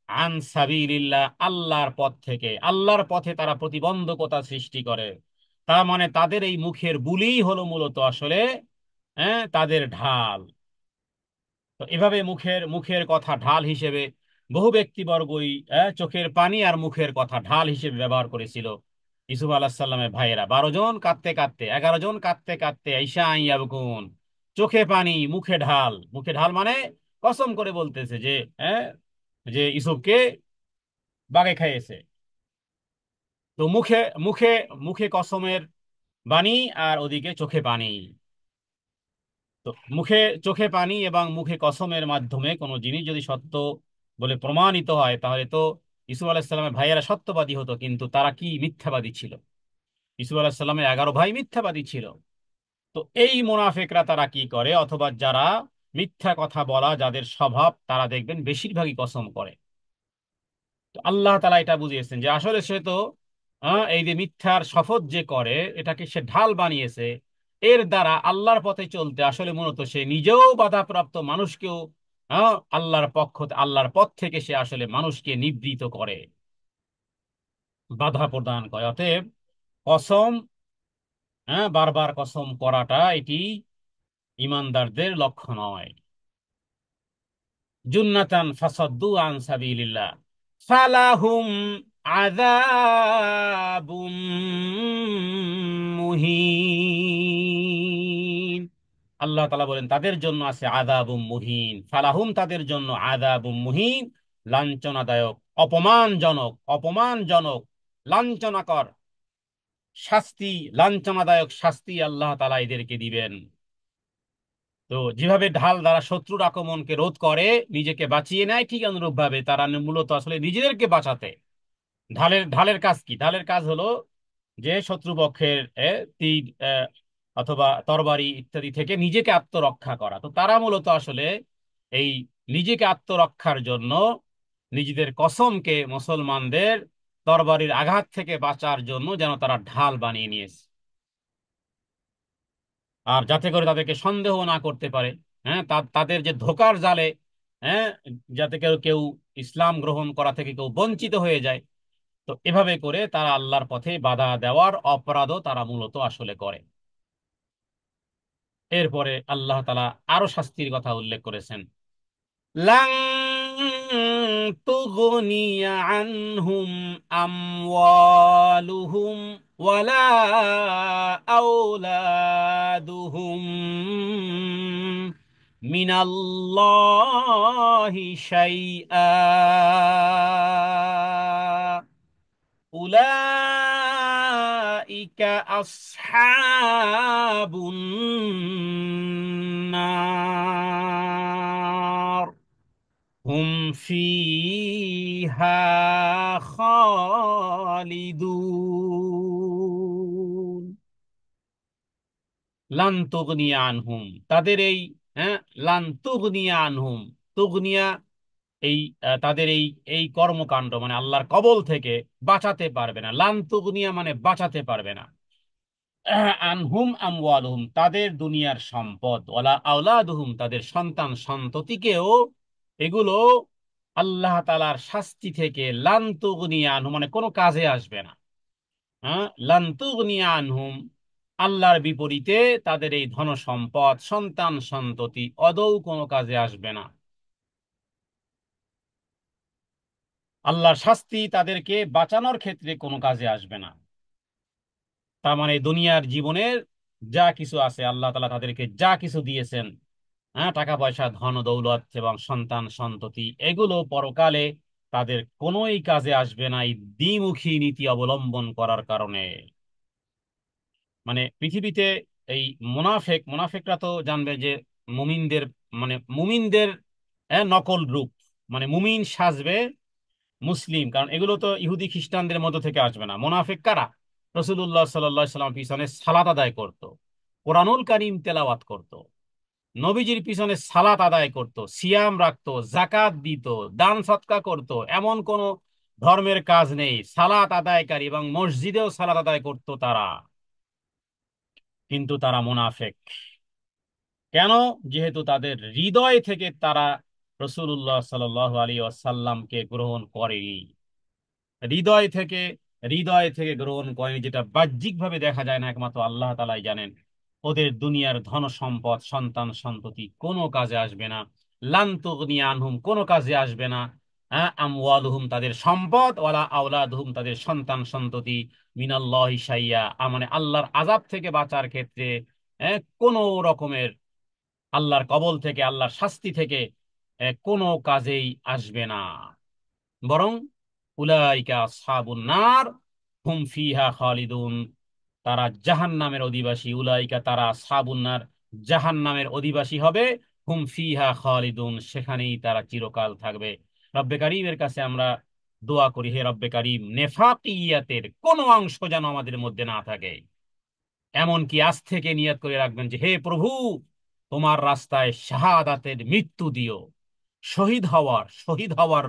আন সাবিলিল্লাহ আল্লাহর পথ থেকে, আল্লাহর পথে তারা প্রতিবন্ধকতা সৃষ্টি করে। তার মানে তাদের এই মুখের বুলি হলো মূলত আসলে তাদের ঢাল। তো এভাবে মুখের মুখের কথা ঢাল হিসেবে বহু ব্যক্তিবর্গই চোখের পানি আর মুখের কথা ঢাল হিসেবে ব্যবহার করেছিল। ইসুফ আলাহ সাল্লামের ভাইয়েরা 12 জন কাঁদতে কাঁদতে, 11 জন কাঁদতে কাঁদতে, ঈশা আইয়াবকুন, চোখে পানি মুখে ঢাল। মুখে ঢাল মানে কসম করে বলতেছে যে যে ইসুফকে বাগে খাইয়েছে। তো মুখে মুখে মুখে কসমের বাণী, আর ওদিকে চোখে পানি। তো মুখে চোখে পানি এবং মুখে কসমের মাধ্যমে কোনো জিনিস যদি সত্য বলে প্রমাণিত হয়, তাহলে তো ইসুফ আলাহিসাল্লামের ভাইয়েরা সত্যবাদী হতো, কিন্তু তারা কি মিথ্যাবাদী ছিল? ইসুফ আলাহিসাল্লামের 11 ভাই মিথ্যাবাদী ছিল। তো এই মুনাফেকরা তারা কি করে, অথবা যারা মিথ্যা কথা বলা যাদের স্বভাব, তারা দেখবেন বেশিরভাগই কসম করে। তো আল্লাহ তাআলা এটা বুঝিয়েছেন যে আসলে সে তো এই যে মিথ্যার শপথ যে করে, এটাকে সে ঢাল বানিয়েছে। এর দ্বারা আল্লাহর পথে চলতে আসলে মূলত সে নিজেও বাধাপ্রাপ্ত, মানুষকেও আল্লাহর পথ থেকে সে আসলে মানুষকে নিবৃত করে, বাধা প্রদান করে। অতএব কসম, বারবার কসম করাটা এটি ইমানদারদের লক্ষ্য নয়। জুন্নাতান ফাসাদ্দু আন সাবিলিল্লাহ ফালাহুম আযাবুম মুহিন। আল্লাহ তাআলা বলেন তাদের জন্য আছে আযাবুম মুহিন, ফালাহুম তাদের জন্য আযাবুম মুহিন, লাঞ্ছনাদায়ক, অপমানজনক, লাঞ্ছনাকর শাস্তি, লাঞ্ছনাদায়ক শাস্তি আল্লাহ তাআলা এদেরকে দিবেন। তো যেভাবে ঢাল দ্বারা শত্রুর আক্রমণকে রোধ করে, নিজেকে বাঁচিয়ে নেয়, ঠিক অনুরূপ ভাবে তারা মূলত আসলে নিজেদেরকে বাঁচাতে, ঢালের ঢালের কাজ কি? ঢালের কাজ হলো যে শত্রুপক্ষের তীর অথবা তরবারি ইত্যাদি থেকে নিজেকে আত্মরক্ষা করা। তো তারা মূলত আসলে এই নিজেকে আত্মরক্ষার জন্য নিজেদের কসমকে মুসলমানদের তরবারির আঘাত থেকে বাঁচার জন্য যেন তারা ঢাল বানিয়ে নিয়েছে। আর যাতে করে তাদেরকে সন্দেহ না করতে পারে, হ্যাঁ, তাদের যে ধোঁকার জালে, হ্যাঁ, যাতে কেউ কেউ ইসলাম গ্রহণ করা থেকে কেউ বঞ্চিত হয়ে যায়। তো এভাবে করে তারা আল্লাহর পথে বাধা দেওয়ার অপরাধও তারা মূলত আসলে করে। এরপরে আল্লাহ তাআলা আরো শাস্তির কথা উল্লেখ করেছেন। লান তুগনিয়া আনহুম আমওয়ালুহুম ওয়ালা আওলাদুহুম মিনাল্লাহি শাইআ উলাইকা আসহাবুন নার হুম ফিহা খালিদুন। লান তুগনিয়া আনহুম, তাদের এই, হ্যাঁ, লান তুগনিয়া আনহুম, তুগনিয়া এই তাদের এই এই কর্মকাণ্ড মানে আল্লাহর কবল থেকে বাঁচাতে পারবে না। লান তুগনিয়া মানে বাঁচাতে পারবে না। আনহুম আমওয়ালুহুম, তাদের দুনিয়ার সম্পদ, ওয়ালা আওলাদুহুম, তাদের সন্তান সন্ততিকেও এগুলো আল্লাহ তাআলার শাস্তি থেকে লান তুগনিয়া আনহুম মানে কোনো কাজে আসবে না। হ্যাঁ, লান তুগনিয়া আনহুম, আল্লাহর বিপরীতে তাদের এই ধন সম্পদ সন্তান সন্ততি আদৌ কোনো কাজে আসবে না। আল্লাহর শাস্তি তাদেরকে বাঁচানোর ক্ষেত্রে কোনো কাজে আসবে না। তার মানে দুনিয়ার জীবনের যা কিছু আছে, আল্লাহ তাআলা তাদেরকে যা কিছু দিয়েছেন, হ্যাঁ, টাকা পয়সা ধন দৌলত এবং সন্তান সন্ততি, এগুলো পরকালে তাদের কোনোই কাজে আসবে না এই দ্বিমুখী নীতি অবলম্বন করার কারণে। মানে পৃথিবীতে এই মুনাফেকরা তো জানবে যে মুমিনদের, মানে মুমিনদের নকল রূপ, মানে মুমিন সাজবে মুসলিম, কারণ এগুলো তো ইহুদি খ্রিস্টানদের মধ্য থেকে আসবে না। মুনাফিক কারা? রাসূলুল্লাহ সাল্লাল্লাহু আলাইহি সাল্লাম পিছনে সালাত আদায় করত, কোরআনুল কারীম তেলাওয়াত করত, নবীজির পিছনে সালাত আদায় করত, সিয়াম রাখতো, জাকাত দিত, দান সৎকা করত, এমন কোন ধর্মের কাজ নেই সালাত আদায়কারী, এবং মসজিদেও সালাত আদায় করত তারা, কিন্তু তারা মুনাফেক। কেন? যেহেতু তাদের হৃদয় থেকে তারা রাসূলুল্লাহ সাল্লাল্লাহু আলাইহি ওয়াসাল্লামকে গ্রহণ করেনি। হৃদয় থেকে হৃদয় থেকে গ্রহণ করেনি, যেটা বাহ্যিক ভাবে দেখা যায় না, একমাত্র আল্লাহ তাআলাই জানেন। ওদের দুনিয়ার ধন সম্পদ সন্তান সন্ততি কোনো কাজে আসবে না। লান তুগনিয়া আনহুম, কোনো কাজে আসবে না। হ্যাঁ, আমওয়ালুহুম, তাদের সম্পদ, ওয়ালা আওলাদুহুম, তাদের সন্তান সন্ততি, মিনাল্লাহি শাইয়া, মানে আল্লাহর আযাব থেকে বাঁচার ক্ষেত্রে কোনো রকমের, আল্লাহর কবল থেকে আল্লাহর শাস্তি থেকে কোনো কাজেই আসবে না। বরং উলাইকা আসহাবুন নার হুম ফিহা খালিদুন, তারা জাহান্নামের অধিবাসী। উলাইকা, তারা আসহাবুন নার, জাহান্নামের অধিবাসী হবে। হুম ফিহা খালিদুন, সেখানেই তারা চিরকাল থাকবে। রব্বে কারীমের কাছে আমরা দোয়া করি, হে রব্বে কারীম, নেফাকিয়াতের কোনো অংশ যেন আমাদের মধ্যে না থাকে। এমনকি আজ থেকে নিয়ত করে রাখবেন যে হে প্রভু, তোমার রাস্তায় শাহাদাতের মৃত্যু দিও। শহীদ হওয়ার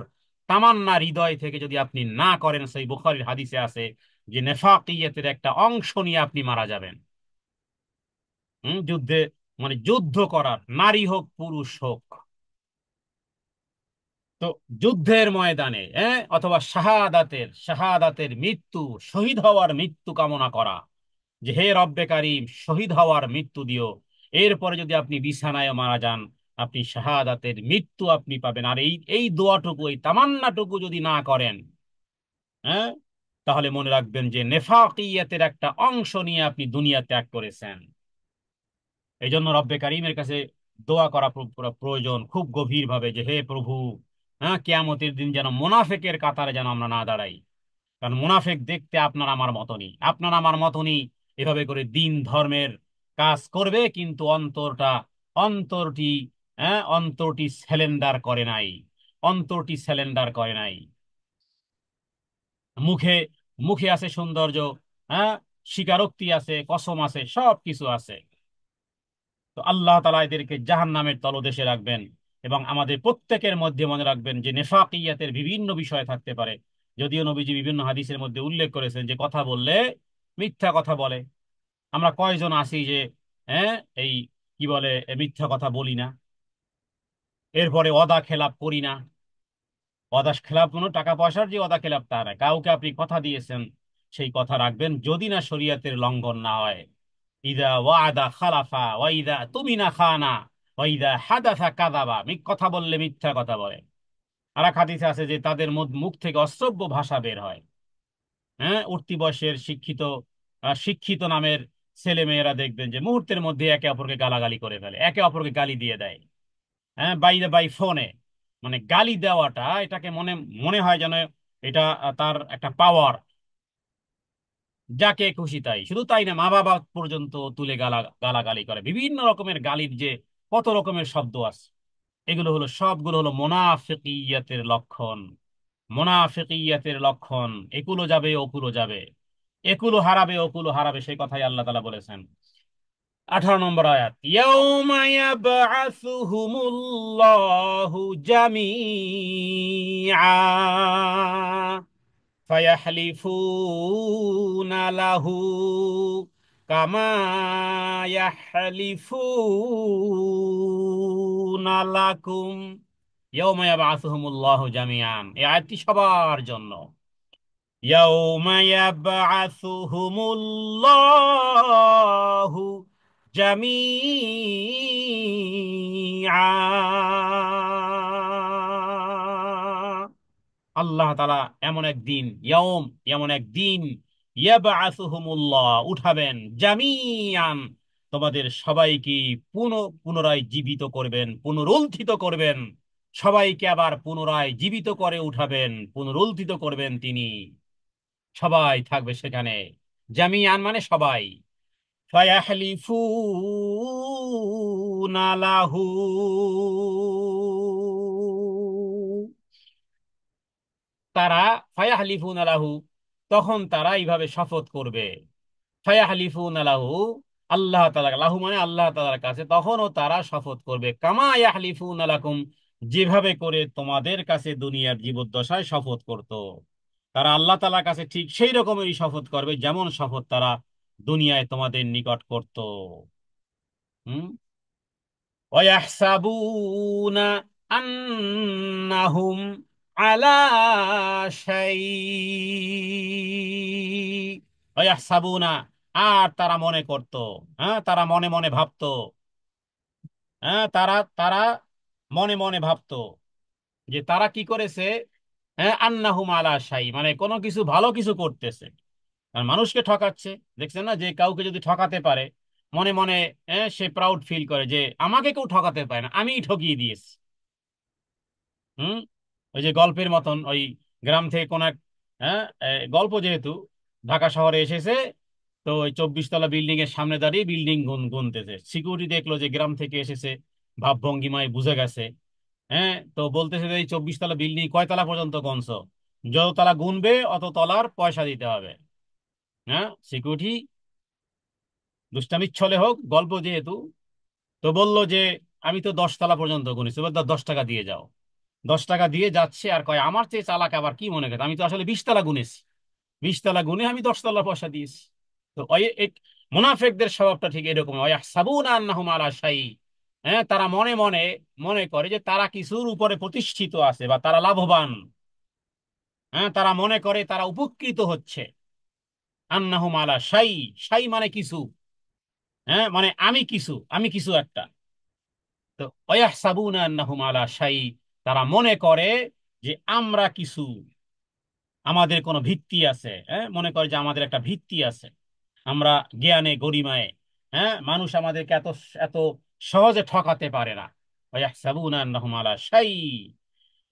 তামান্না হৃদয় থেকে যদি আপনি না করেন, সেই বুখারীর হাদিসে আছে যে নেফাকিয়তের একটা অংশ নিয়ে আপনি মারা যাবেন। যুদ্ধে, মানে যুদ্ধ করার, নারী হোক পুরুষ হোক, তো যুদ্ধের ময়দানে অথবা শাহাদাতের মৃত্যু, শহীদ হওয়ার মৃত্যু কামনা করা, যে হে রব্বে কারীম শহীদ হওয়ার মৃত্যু দিও। এরপরে যদি আপনি বিছানায় মারা যান, আপনি শাহাদাতের মৃত্যু আপনি পাবেন। আর এই এই দোয়াটুকু, এই তামান্নাটুকু যদি না করেন, হ্যাঁ, তাহলে মনে রাখবেন যে নেফাকিয়াতের একটা অংশ নিয়ে আপনি দুনিয়া ত্যাগ করেছেন। এই জন্য রব্বে কারিমের কাছে দোয়া করা প্রয়োজন খুব গভীর ভাবে, যে হে প্রভু, হ্যাঁ, কিয়ামতের দিন যেন মুনাফেকের কাতারে যেন আমরা না দাঁড়াই। কারণ মুনাফেক দেখতে আপনার আমার মতনই, আপনার আমার মতনই, এভাবে করে দিন ধর্মের কাজ করবে, কিন্তু অন্তরটি, অন্তরটি স্যালেন্ডার করে নাই, অন্তরটি স্যালেন্ডার করে নাই। মুখে মুখে আছে সৌন্দর্য, হ্যাঁ, স্বীকারোক্তি আছে, কসম আছে, সব কিছু আছে। তো আল্লাহ তাআলা এদেরকে জাহান্নামের তলদেশে রাখবেন। এবং আমাদের প্রত্যেকের মধ্যে মনে রাখবেন যে নেফাকিয়াতের বিভিন্ন বিষয় থাকতে পারে। যদিও নবীজি বিভিন্ন হাদিসের মধ্যে উল্লেখ করেছেন যে কথা বললে মিথ্যা কথা বলে। আমরা কয়জন আছি যে হ্যাঁ, এই কি বলে, মিথ্যা কথা বলি না, এরপরে ওয়াদা খেলাপ করি না। ওয়াদা খেলাপ কোনো টাকা পয়সার যে ওয়াদা খেলাপ তা না, কাউকে আপনি কথা দিয়েছেন সেই কথা রাখবেন, যদি না শরীয়তের লঙ্ঘন না হয়। ইদা ওয়াদা খালাফা ওয়াইদা তুমিনা খানা ওয়াইদা হাদাসা কাযাবা, কথা বললে মিথ্যা কথা বলে। আর এক হাদিসে আছে যে তাদের মুখ থেকে অশ্রব্য ভাষা বের হয়। হ্যাঁ, উঠতি বয়সের শিক্ষিত শিক্ষিত নামের ছেলে মেয়েরা দেখবেন যে মুহূর্তের মধ্যে একে অপরকে গালাগালি করে ফেলে, একে অপরকে গালি দিয়ে দেয়। হ্যাঁ, বাইরে বাই ফোনে, মানে গালি দেওয়াটা এটাকে মনে মনে হয় যেন এটা তার একটা পাওয়ার। যাকে খুশি তাই, শুধু তাই না, মা বাবা পর্যন্ত তুলে গালাগালি করে। বিভিন্ন রকমের গালির যে কত রকমের শব্দ আছে, এগুলো হলো সবগুলো হলো মুনাফিকিয়াতের লক্ষণ। মুনাফিকিয়াতের লক্ষণ, একুলো যাবে ওকুলো যাবে, একুলো হারাবে ওকুলো হারাবে, সেই কথাই আল্লাহ তাআলা বলেছেন। 18 নম্বর আয়াত, ইয়াউমা ইয়াবআসুহুমুল্লাহু জামিআ ফায়াহলিফুনা লাহু কামা ইয়াহলিফুনা লাকুম। ইয়াউমা ইয়াবআসুহুমুল্লাহু জামিআন, এই আয়াতটি সবার জন্য। ইয়াউমা ইয়াবআসুহুমুল্লাহু জামিআ, আল্লাহ তাআলা এমন একদিন, ইয়াউম এমন একদিন, ইয়াবআসুহুমুল্লাহ উঠাবেন, জামিআন তোমাদের সবাইকে পুনরায় জীবিত করবেন, পুনরুত্থিত করবেন। সবাইকে আবার পুনরায় জীবিত করে উঠাবেন, পুনরুত্থিত করবেন তিনি। সবাই থাকবে সেখানে, জামিআন মানে সবাই। ফায়াহলিফুনা লাহু, তারা ফায়াহলিফুনা লাহু, তখন তারা এইভাবে শপথ করবে। ফায়াহলিফুনা লাহু, আল্লাহ তাআলা, লাহু মানে আল্লাহ তাআলার কাছে, তখনও তারা শপথ করবে কামা ইয়াহলিফুনা লাকুম, যেভাবে করে তোমাদের কাছে দুনিয়ার জীবদ্দশায় শপথ করত। তারা আল্লাহ তাআলার কাছে ঠিক সেই রকমেরই শপথ করবে যেমন শপথ তারা দুনিয়ায় তোমাদের নিকট করত। হুম। ويحسبون أنهم على شيء। ويحسبون, আর তারা মনে করত, হ্যাঁ তারা মনে মনে ভাবতো, হ্যাঁ তারা তারা মনে মনে ভাবতো যে তারা কি করেছে। হ্যাঁ, আন্নাহুম আলা শাই, মানে কোনো কিছু ভালো কিছু করতেছে। আর মানুষকে ঠকাচ্ছে, দেখছেন না, যে কাউকে যদি ঠকাতে পারে মনে মনে, সে প্রাউড ফিল করে যে আমাকে কেউ ঠকাতে পারে না, আমিই ঠকিয়ে দিয়েছি। হুম। ওই যে গল্পের মতন, ওই গ্রাম থেকে কোন এক, হ্যাঁ, গল্প যেহেতু ঢাকা শহরে এসেছে, তো ওই 24 তলা বিল্ডিং এর সামনে দাঁড়িয়ে বিল্ডিং গুনতেছে। সিকিউরিটি দেখলো যে গ্রাম থেকে এসেছে, ভাব ভঙ্গিমায় বুঝে গেছে। হ্যাঁ, তো বলতেছে যে এই 24 তলা বিল্ডিং কয় তলা পর্যন্ত গুনছো, যত তলা গুনবে অত তলার পয়সা দিতে হবে। হ্যাঁ, সিকিউরিটি দুষ্টামির ছলে হোক, গল্প যেহেতু, তো বলল যে আমি তো 10 তলা পর্যন্ত গুনেছি, এবার 10 টাকা দিয়ে যাও। 10 টাকা দিয়ে যাচ্ছে, আর কয় আমার চেয়ে চালাক আবার কি মনে করে, আমি তো আসলে 20 তলা গুনেছি, 20 তলা গুনে আমি 10 তলা পয়সা দিয়েছি। তো ওই মুনাফিকদের স্বভাবটা ঠিক এরকম, ইয়াহসাবুনা আন্নাহুম আলা শাই। হ্যাঁ, তারা মনে মনে মনে করে যে তারা কিছুর উপরে প্রতিষ্ঠিত আছে বা তারা লাভবান। হ্যাঁ, তারা মনে করে তারা উপকৃত হচ্ছে। আন্নাহুম আলা শাই, শাই মানে কিছু, হ্যাঁ মানে আমি কিছু একটা। তো ওয়াহসাবুনা আন্নাহুম আলা শাই, তারা মনে করে যে আমরা কিছু, আমাদের কোনো ভিত্তি আছে। হ্যাঁ, মনে করে যে আমাদের একটা ভিত্তি আছে, আমরা জ্ঞানে গরিমায়, হ্যাঁ মানুষ আমাদেরকে এত এত সহজে ঠকাতে পারে না। ওয়াহসাবুনা আন্নাহুম আলা শাই,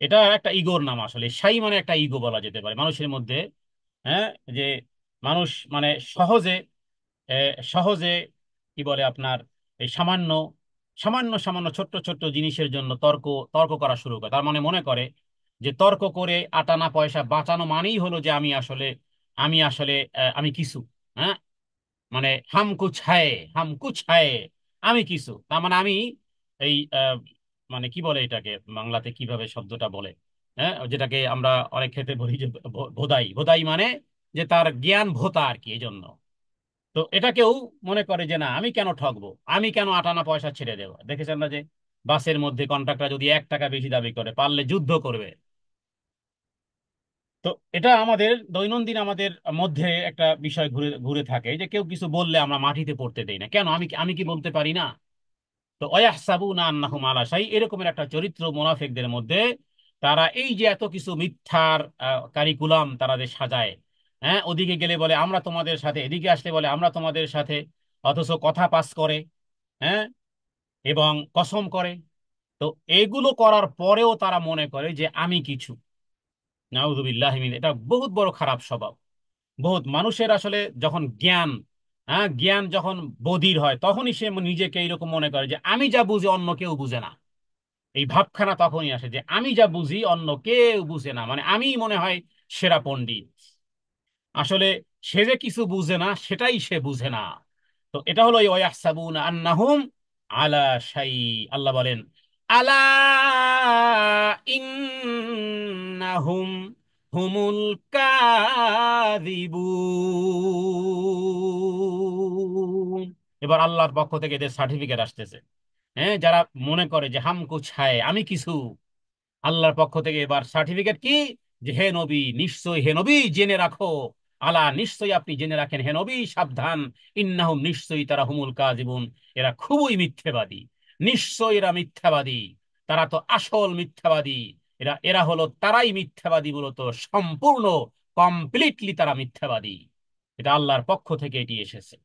এটা একটা ইগোর নাম আসলে, শাই মানে একটা ইগো বলা যেতে পারে মানুষের মধ্যে। হ্যাঁ, যে মানুষ মানে সহজে, সহজে কি বলে আপনার, এই সামান্য সামান্য সামান্য ছোট্ট ছোট্ট জিনিসের জন্য তর্ক তর্ক করা শুরু করে। তার মানে মনে করে যে তর্ক করে আটানা পয়সা বাঁচানো মানেই হলো যে আমি আসলে আমি কিছু, হ্যাঁ মানে হাম কুছ হ্যায়, হাম কুছ হ্যায়, আমি কিছু, তার মানে আমি এই মানে কি বলে এটাকে বাংলাতে কিভাবে শব্দটা বলে, হ্যাঁ যেটাকে আমরা অনেক ক্ষেত্রে বলি যে ভোদাই, ভোদাই মানে যে তার জ্ঞান ভোতা আর কি, এই জন্য। তো এটা কেউ মনে করে যে না, আমি কেন ঠকবো, আমি কেন আটানা পয়সা ছেড়ে দেবো। দেখেছেন না যে বাসের মধ্যে কন্ট্রাক্টর যদি 1 টাকা বেশি দাবি করে, পারলে যুদ্ধ করবে। তো এটা আমাদের দৈনন্দিন আমাদের মধ্যে একটা বিষয় ঘুরে ঘুরে থাকে, যে কেউ কিছু বললে আমরা মাটিতে পড়তে দেই না। কেন, আমি আমি কি বলতে পারি না? তো ওয়াহসাবুনা আন্নাহুম আলা শাই, এরকমের একটা চরিত্র মুনাফিকদের মধ্যে। তারা এই যে এত কিছু মিথ্যার কারিকুলাম তারা যে সাজায়, হ্যাঁ, ওদিকে গেলে বলে আমরা তোমাদের সাথে, এদিকে আসলে বলে আমরা তোমাদের সাথে, অথচ কথা পাস করে, হ্যাঁ, এবং কসম করে। তো এগুলো করার পরেও তারা মনে করে যে আমি কিছু। নাউযুবিল্লাহি মিন, এটা বহুত বড় খারাপ স্বভাব। বহুত মানুষের আসলে যখন জ্ঞান, হ্যাঁ, জ্ঞান যখন বধির হয়, তখনই সে নিজেকে এইরকম মনে করে যে আমি যা বুঝি অন্য কেউ বুঝে না। এই ভাবখানা তখনই আসে যে আমি যা বুঝি অন্য কেউ বুঝে না, মানে আমি মনে হয় সেরা পণ্ডিত। আসলে সে যে কিছু বুঝে না সেটাই সে বুঝে না। তো এটা হলো ইয়াহসাবুনা আন্নাহুম আলা শাই। আল্লাহ বলেন, আলা ইন্নাহুম হুমুল কাযিবুন। এবার আল্লাহর পক্ষ থেকে এদের সার্টিফিকেট আসতেছে। হ্যাঁ, যারা মনে করে যে হাম কুছ হ্যায়, আমি কিছু, আল্লাহর পক্ষ থেকে এবার সার্টিফিকেট কি, যে হে নবী, নিশ্চয়ই হে নবী জেনে রাখো, আলা নিশ্চয়ই আপনি জেনে রাখেন হে নবী, সাবধান, ইন্নাহুম নিশ্চয়ই তারা হুমুল কাযিবুন, এরা খুবই মিথ্যাবাদী। নিশ্চয়ই এরা মিথ্যাবাদী, তারা তো আসল মিথ্যাবাদী। এরা এরা হলো তারাই মিথ্যাবাদী, মূলত সম্পূর্ণ, কমপ্লিটলি তারা মিথ্যাবাদী। এটা আল্লাহর পক্ষ থেকে এটি এসেছে।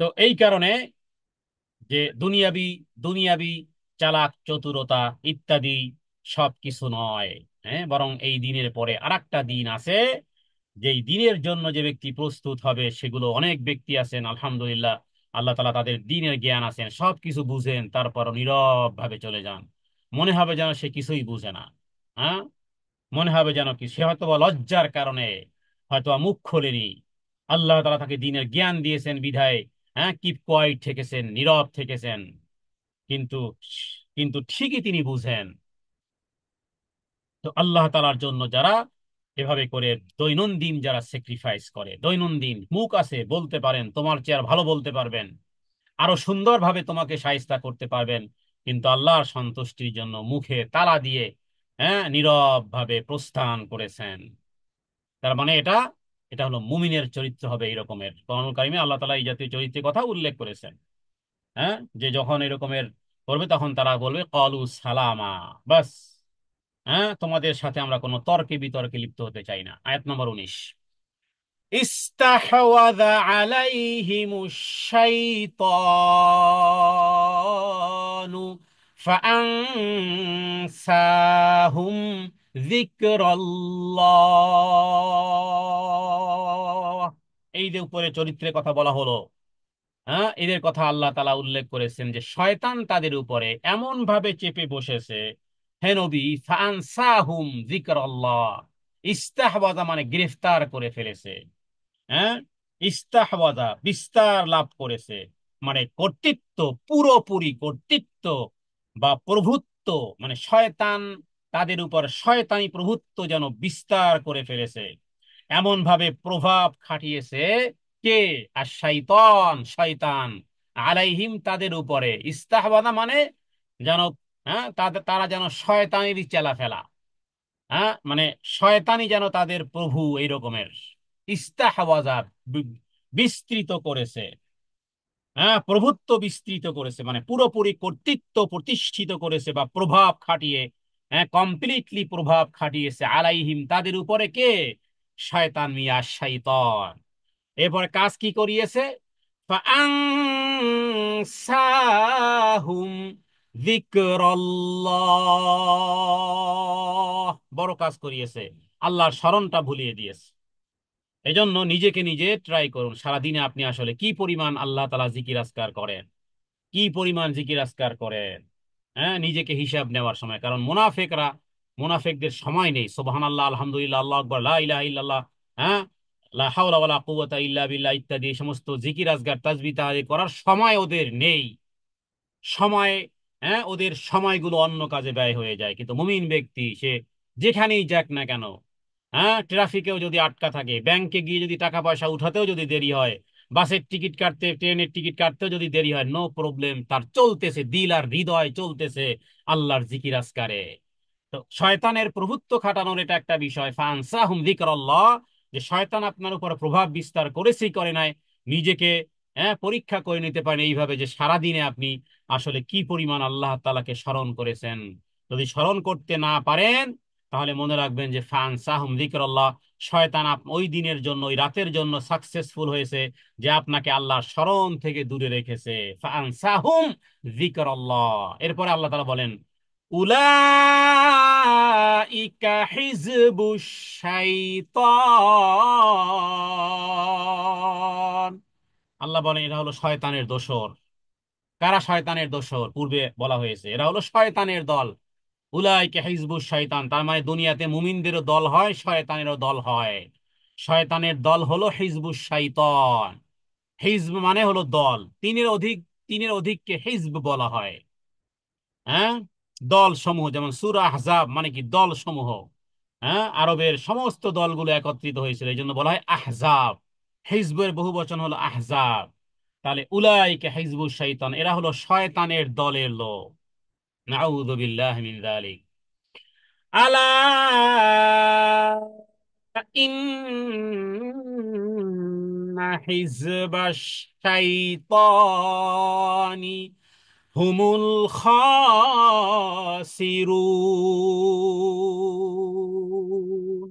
তো এই কারণে যে দুনিয়াবি দুনিয়াবি চালাক চতুরতা ইত্যাদি সব কিছু নয়। হ্যাঁ, বরং এই দিনের পরে আরেকটা দিন আছে, যেই দিনের জন্য যে ব্যক্তি প্রস্তুত হবে, সেগুলো অনেক ব্যক্তি আছেন আলহামদুলিল্লাহ, আল্লাহ তাআলা তাদের দিনের জ্ঞান আছেন, সব কিছু বুঝেন, তারপরও নীরব ভাবে চলে যান। মনে হবে যেন সে কিছুই বুঝে না। হ্যাঁ, মনে হবে যেন কি সে হয়তো বা লজ্জার কারণে হয়তো বা মুখ খোলেনি। আল্লাহ তাআলা তাকে দিনের জ্ঞান দিয়েছেন বিধায়, হ্যাঁ, কিপ কোয়াইট থেকেছেন, নীরব থেকেছেন। কিন্তু কিন্তু ঠিকই তিনি বুঝেন। তো আল্লাহ তাআলার জন্য যারা এভাবে করে দৈনন্দিন যারা স্যাক্রিফাইস করে, দৈনন্দিন মুখ আছে বলতে পারেন, তোমার চেয়ে আর ভালো বলতে পারবেন, আরো সুন্দরভাবে তোমাকে শায়েস্তা করতে পারবেন, কিন্তু আল্লাহর সন্তুষ্টির জন্য মুখে তালা দিয়ে, হ্যাঁ, নীরব ভাবে প্রস্থান করেছেন। তার মানে এটা এটা হলো মুমিনের চরিত্র হবে এই রকমের। কোরআনুল কারীমে আল্লাহ তাআলা এই জাতীয় চরিত্রের কথা উল্লেখ করেছেন। হ্যাঁ, যে যখন এরকমের করবে তখন তারা বলবে কলু সালামা, বাস। হ্যাঁ, তোমাদের সাথে আমরা কোনো তর্কে বিতর্কে লিপ্ত হতে চাই না। আয়াত নম্বর 19। ইস্তাহওয়াযা আলাইহিমুশ শাইতানু ফাআনসাহুম যিকরাল্লাহ। এই যে উপরে চরিত্রের কথা বলা হলো, হ্যাঁ, এদের কথা আল্লাহ তাআলা উল্লেখ করেছেন যে শয়তান তাদের উপরে এমন ভাবে চেপে বসেছে, হে নবী, ফাআনসাহুম যিকরাল্লাহ। ইস্তাহওয়াজা মানে গ্রেফতার করে ফেলেছে। হ্যাঁ, ইস্তাহওয়াজা বিস্তার লাভ করেছে, মানে কর্তৃত্ব, পুরোপুরি কর্তৃত্ব বা প্রভুত্ব, মানে শয়তান তাদের উপর শয়তানি প্রভুত্ব যেন বিস্তার করে ফেলেছে, এমন ভাবে প্রভাব খাটিয়েছে। কে? আর শয়তান, শয়তান, আলাইহিম তাদের উপরে, ইস্তাহওয়াজা মানে যেন, হ্যাঁ, তাদের তারা যেন শয়তানেরই চেলাফেলা, হ্যাঁ, মানে শয়তানি যেন তাদের প্রভু এই রকমের। ইস্তাহওয়াজা বি- বিস্তৃত করেছে, হ্যাঁ, প্রভুত্ব বিস্তৃত করেছে, মানে পুরোপুরি কর্তৃত্ব প্রতিষ্ঠিত করেছে বা প্রভাব খাটিয়ে, হ্যাঁ, কমপ্লিটলি প্রভাব খাটিয়েছে আলাইহিম তাদের উপরে। কে? শয়তান, মিয়া শয়তান। এরপরে কাজ কি করিয়েছে? ফাআনসাহুম যিকরাল্লাহ, বড় কাজ করিয়েছে, আল্লাহর স্মরণটা ভুলিয়ে দিয়েছে। এজন্য নিজেকে নিজে ট্রাই করুন, সারাদিনে আপনি আসলে কি পরিমাণ আল্লাহ তাআলা জিকির আজকার করেন, কি পরিমাণ জিকির আজকার করেন। হ্যাঁ, নিজেকে হিসাব নেওয়ার সময়, কারণ মুনাফিকরা, মুনাফিকদের সময় নেই সুবহানাল্লাহ, আলহামদুলিল্লাহ, আল্লাহু আকবার, লা ইলাহা ইল্লাল্লাহ, হ্যাঁ, লা হাওলা ওয়ালা কুওয়াতা ইল্লা বিল্লাহ ইত্যাদি এই সমস্ত জিকির আজকার তাসবিহ তাহলিল করার সময় ওদের নেই। সময়, হ্যাঁ, ওদের সময়গুলো অন্য কাজে ব্যয় হয়ে যায়। কিন্তু মুমিন ব্যক্তি সে যেখানেই যাক না কেন, হ্যাঁ, ট্রাফিকেও যদি আটকা থাকে, ব্যাংকে গিয়ে যদি টাকা পয়সা উঠাতেও যদি দেরি হয়, বাসের টিকিট কাটতে, ট্রেনের টিকিট কাটতেও যদি দেরি হয়, নো প্রবলেম, তার চলতেছে, দিল আর হৃদয় চলতেছে আল্লাহর জিকির আজকারে। তো শয়তানের প্রভুত্ব খাটানোর এটা একটা বিষয়, ফানসাহুম যিকরাল্লাহ, যে শয়তান আপনার উপর প্রভাব বিস্তার করেছেই করে নাই, নিজেকে পরীক্ষা করে নিতে পারেন এইভাবে যে সারাদিনে আপনি আসলে কি পরিমাণ আল্লাহ তাআলাকে স্মরণ করেছেন। যদি স্মরণ করতে না পারেন, তাহলে মনে রাখবেন যে ফানসাহুম যিকরাল্লাহ, শয়তান ওই দিনের জন্য, ওই রাতের জন্য সাকসেসফুল হয়েছে, যে আপনাকে আল্লাহর স্মরণ থেকে দূরে রেখেছে। ফানসাহুম যিকরাল্লাহ। এরপরে আল্লাহ তাআলা বলেন, উলাইকা হিজবুশ শাইতান। আল্লাহ বলেন এরা হলো শয়তানের দোসর। কারা শয়তানের দোসর? পূর্বে বলা হয়েছে এরা হলো শয়তানের দল। উলাইকা হিজবুশ শয়তান, তার মানে দুনিয়াতে মুমিনদেরও দল হয়, শয়তানেরও দল হয়। শয়তানের দল হলো হিজবুশ শয়তান। হিজব মানে হলো দল, তিনের অধিক, তিনের অধিককে হিজব বলা হয়। হ্যাঁ, দল সমূহ, যেমন সূরা আহজাব মানে কি দল সমূহ। হ্যাঁ, আরবের সমস্ত দলগুলো একত্রিত হয়েছিল, এই জন্য বলা হয় আহজাব। হিজবের বহু বচন হলো আহজাব। তাহলে উলাইকা হিজবুশ শয়তান, এরা হলো শয়তানের দলের লোক। নাউযু বিল্লাহি মিন যালিক। আলা ইন্না হিজবাশ শাইতানি হুমুল খাসিরুন।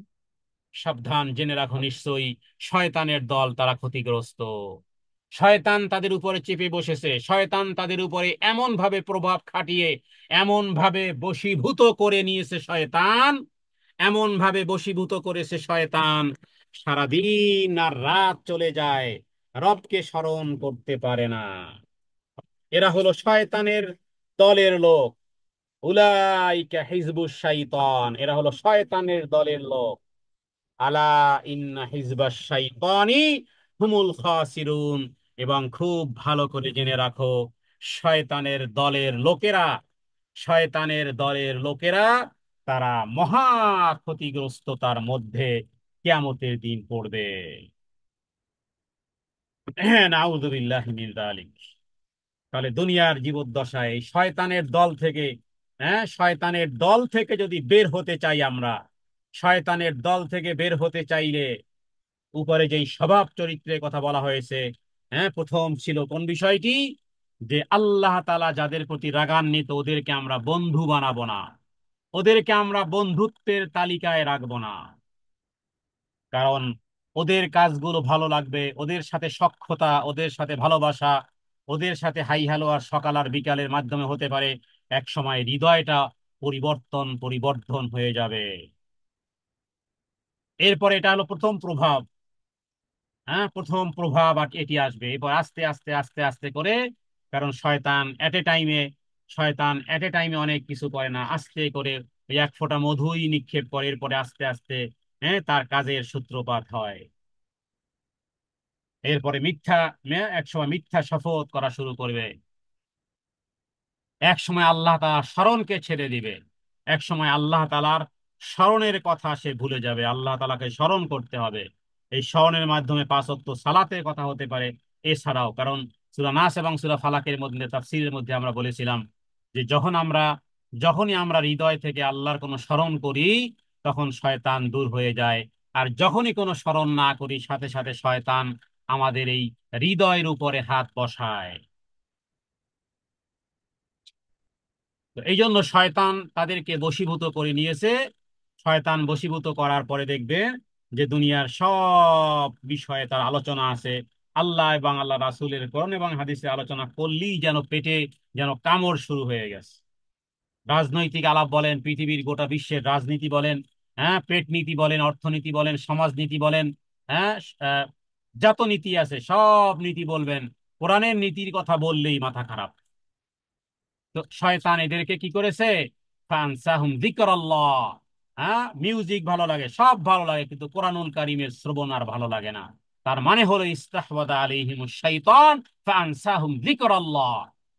সাবধান, জেনে রাখো, নিশ্চয়ই শয়তানের দল তারা ক্ষতিগ্রস্ত। শয়তান তাদের উপরে চেপে বসেছে, শয়তান তাদের উপরে এমন ভাবে প্রভাব খাটিয়ে, এমন ভাবে বশীভূত করে নিয়েছে শয়তান, এমন ভাবে বশীভূত করেছে শয়তান, সারাদিন আর রাত চলে যায়, রবকে স্মরণ করতে পারে না। এরা হলো শয়তানের দলের লোক। উলাইকা হিজবুশ শাইতান, এরা হলো শয়তানের দলের লোক। আলা ইন্না হিজবাশ শাইতানি হুমুল খাসিরুন। এবং খুব ভালো করে জেনে রাখো, শয়তানের দলের লোকেরা, শয়তানের দলের লোকেরা তারা মহা ক্ষতিগ্রস্ততার মধ্যে কিয়ামতের দিন পড়বে। হ্যাঁ, নাউযু বিল্লাহি মিন যালিক। তাহলে দুনিয়ার জীবদ্দশায় এই শয়তানের দল থেকে, শয়তানের দল থেকে যদি বের হতে চাই আমরা, শয়তানের দল থেকে বের হতে চাইলে উপরে যেই স্বভাব চরিত্রের কথা বলা হয়েছে, প্রথম ছিল কোন বিষয়টি? যে আল্লাহ তাআলা যাদের প্রতি রাগান্বিত ওদেরকে আমরা বন্ধু বানাবো না, ওদেরকে আমরা বন্ধুত্বের তালিকায় রাখবো না। কারণ ওদের কাজগুলো ভালো লাগবে, ওদের সাথে সখ্যতা, ওদের সাথে ভালোবাসা, ওদের সাথে হাই হ্যালো আর সকাল আর বিকালের মাধ্যমে হতে পারে এক সময় হৃদয়টা পরিবর্তন হয়ে যাবে। এরপরে এটা হলো প্রথম প্রভাব। প্রথম প্রভাব আর এটি আসবে, এরপর আস্তে আস্তে আস্তে আস্তে করে, কারণ শয়তান এট এ টাইমে অনেক কিছু করে না, আস্তে করে ওই এক ফোঁটা মধুই নিক্ষেপ করে, এরপরে আস্তে আস্তে তার কাজের সূত্রপাত হয়। এরপরে এক সময় মিথ্যা শপথ করা শুরু করবে, এক সময় আল্লাহ তাআলার স্মরণকে ছেড়ে দিবে, এক সময় আল্লাহ তাআলার স্মরণের কথা সে ভুলে যাবে। আল্লাহ তাআলাকে স্মরণ করতে হবে, এই স্মরণের মাধ্যমে পাঁচ ওয়াক্ত সালাতের কথা হতে পারে। এছাড়াও কারণ সূরা নাস এবং সূরা ফালাকের মধ্যে, তাফসীরের মধ্যে আমরা বলেছিলাম যে যখনই আমরা হৃদয় থেকে আল্লাহর কোনো স্মরণ করি, তখন শয়তান দূর হয়ে যায়। আর যখনই কোনো স্মরণ না করি, সাথে সাথে শয়তান আমাদের এই হৃদয়ের উপরে হাত বসায়। তো এই জন্য শয়তান তাদেরকে বশীভূত করে নিয়েছে। শয়তান বশীভূত করার পরে দেখবে যে দুনিয়ার সব বিষয়ে তার আলোচনা আছে। আল্লাহ এবং আল্লাহ রাসূলের কোরআন এবং হাদিসে আলোচনা করলেই যেন পেটে যেন কামড় শুরু হয়ে গেছে। রাজনৈতিক আলাপ বলেন, পৃথিবীর গোটা বিশ্বের রাজনীতি বলেন, পেট নীতি বলেন, অর্থনীতি বলেন, সমাজনীতি বলেন, হ্যাঁ, আহ, যত নীতি আছে সব নীতি বলবেন, কোরআনের নীতির কথা বললেই মাথা খারাপ। তো শয়তান এদেরকে কি করেছে? ফানসাহুম যিকরাল্লাহ। মিউজিক ভালো লাগে, সব ভালো লাগে, কিন্তু কোরআনুল কারীমের শ্রবণ আর ভালো লাগে না। তার মানে হলো ইস্তাহওয়াদা আলাইহিমুশ শাইতান ফানসাহুম যিকরাল্লাহ।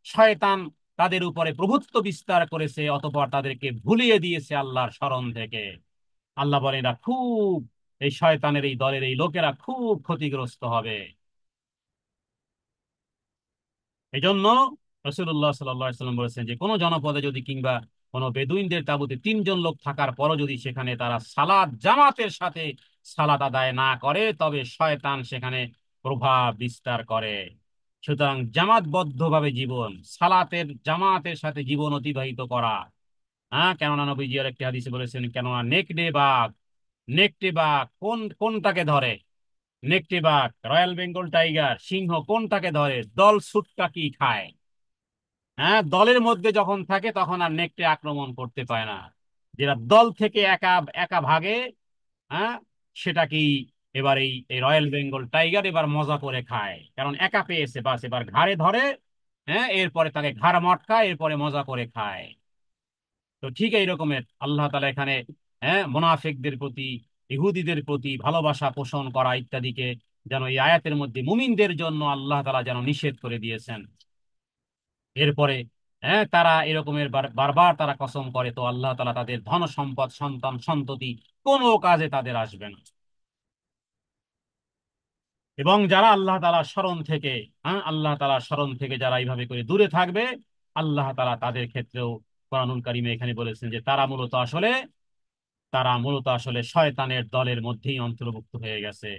শয়তান তাদের উপরে প্রভুত্ব বিস্তার করেছে, অতঃপর তাদেরকে ভুলিয়ে দিয়েছে আল্লাহর স্মরণ থেকে। আল্লাহ বলেন এরা খুব, এই শয়তানের এই দলের এই লোকেরা খুব ক্ষতিগ্রস্ত হবে। এই জন্য রাসূলুল্লাহ সাল্লাল্লাহু আলাইহি ওয়াসাল্লাম বলেছেন যে কোনো জনপদে যদি কিংবা কোনো বেদুইনদের তাঁবুতে তিনজন লোক থাকার পরও যদি সেখানে তারা সালাত জামাতের সাথে সালাত আদায় না করে, তবে শয়তান সেখানে প্রভাব বিস্তার করে। সুতরাং জামাতবদ্ধভাবে জীবন, সালাতের জামাতের সাথে জীবন অতিবাহিত করা। হ্যাঁ, কেননা নবীজি আর একটি হাদিসে বলেছেন, কেননা নেকড়ে বাঘ, নেকড়ে বাঘ কোনটাকে ধরে? নেকড়ে বাঘ, রয়্যাল বেঙ্গল টাইগার, সিংহ কোনটাকে ধরে? দল ছুটটা কি খায়। হ্যাঁ, দলের মধ্যে যখন থাকে তখন আর নেকড়ে আক্রমণ করতে পায় না। যেটা দল থেকে একা একা ভাগে, হ্যাঁ, সেটা কি এবার এই রয়্যাল বেঙ্গল টাইগার এবার মজা করে খায়, কারণ একা পেয়েছে, বাস এবার ঘাড়ে ধরে। হ্যাঁ, এরপরে তাকে ঘাড় মটকায়, এরপরে মজা করে খায়। তো ঠিক এই রকমের আল্লাহ তাআলা এখানে, হ্যাঁ, মুনাফিকদের প্রতি, ইহুদিদের প্রতি ভালোবাসা পোষণ করা ইত্যাদিকে যেন এই আয়াতের মধ্যে মুমিনদের জন্য আল্লাহ তাআলা যেন নিষেধ করে দিয়েছেন। এরপরে, হ্যাঁ, তারা এরকমের বারবার তারা কসম করে, তো আল্লাহ তাআলা তাদের ধন সম্পদ সন্তান সন্ততি কোনো কাজে তাদের আসবে না। এবং যারা আল্লাহ তাআলার স্মরণ থেকে, হ্যাঁ, আল্লাহ তাআলার স্মরণ থেকে যারা এইভাবে করে দূরে থাকবে, আল্লাহ তাআলা তাদের ক্ষেত্রেও কোরআনুল কারীমে এখানে বলেছেন যে তারা মূলত আসলে শয়তানের দলের মধ্যেই অন্তর্ভুক্ত হয়ে গেছে।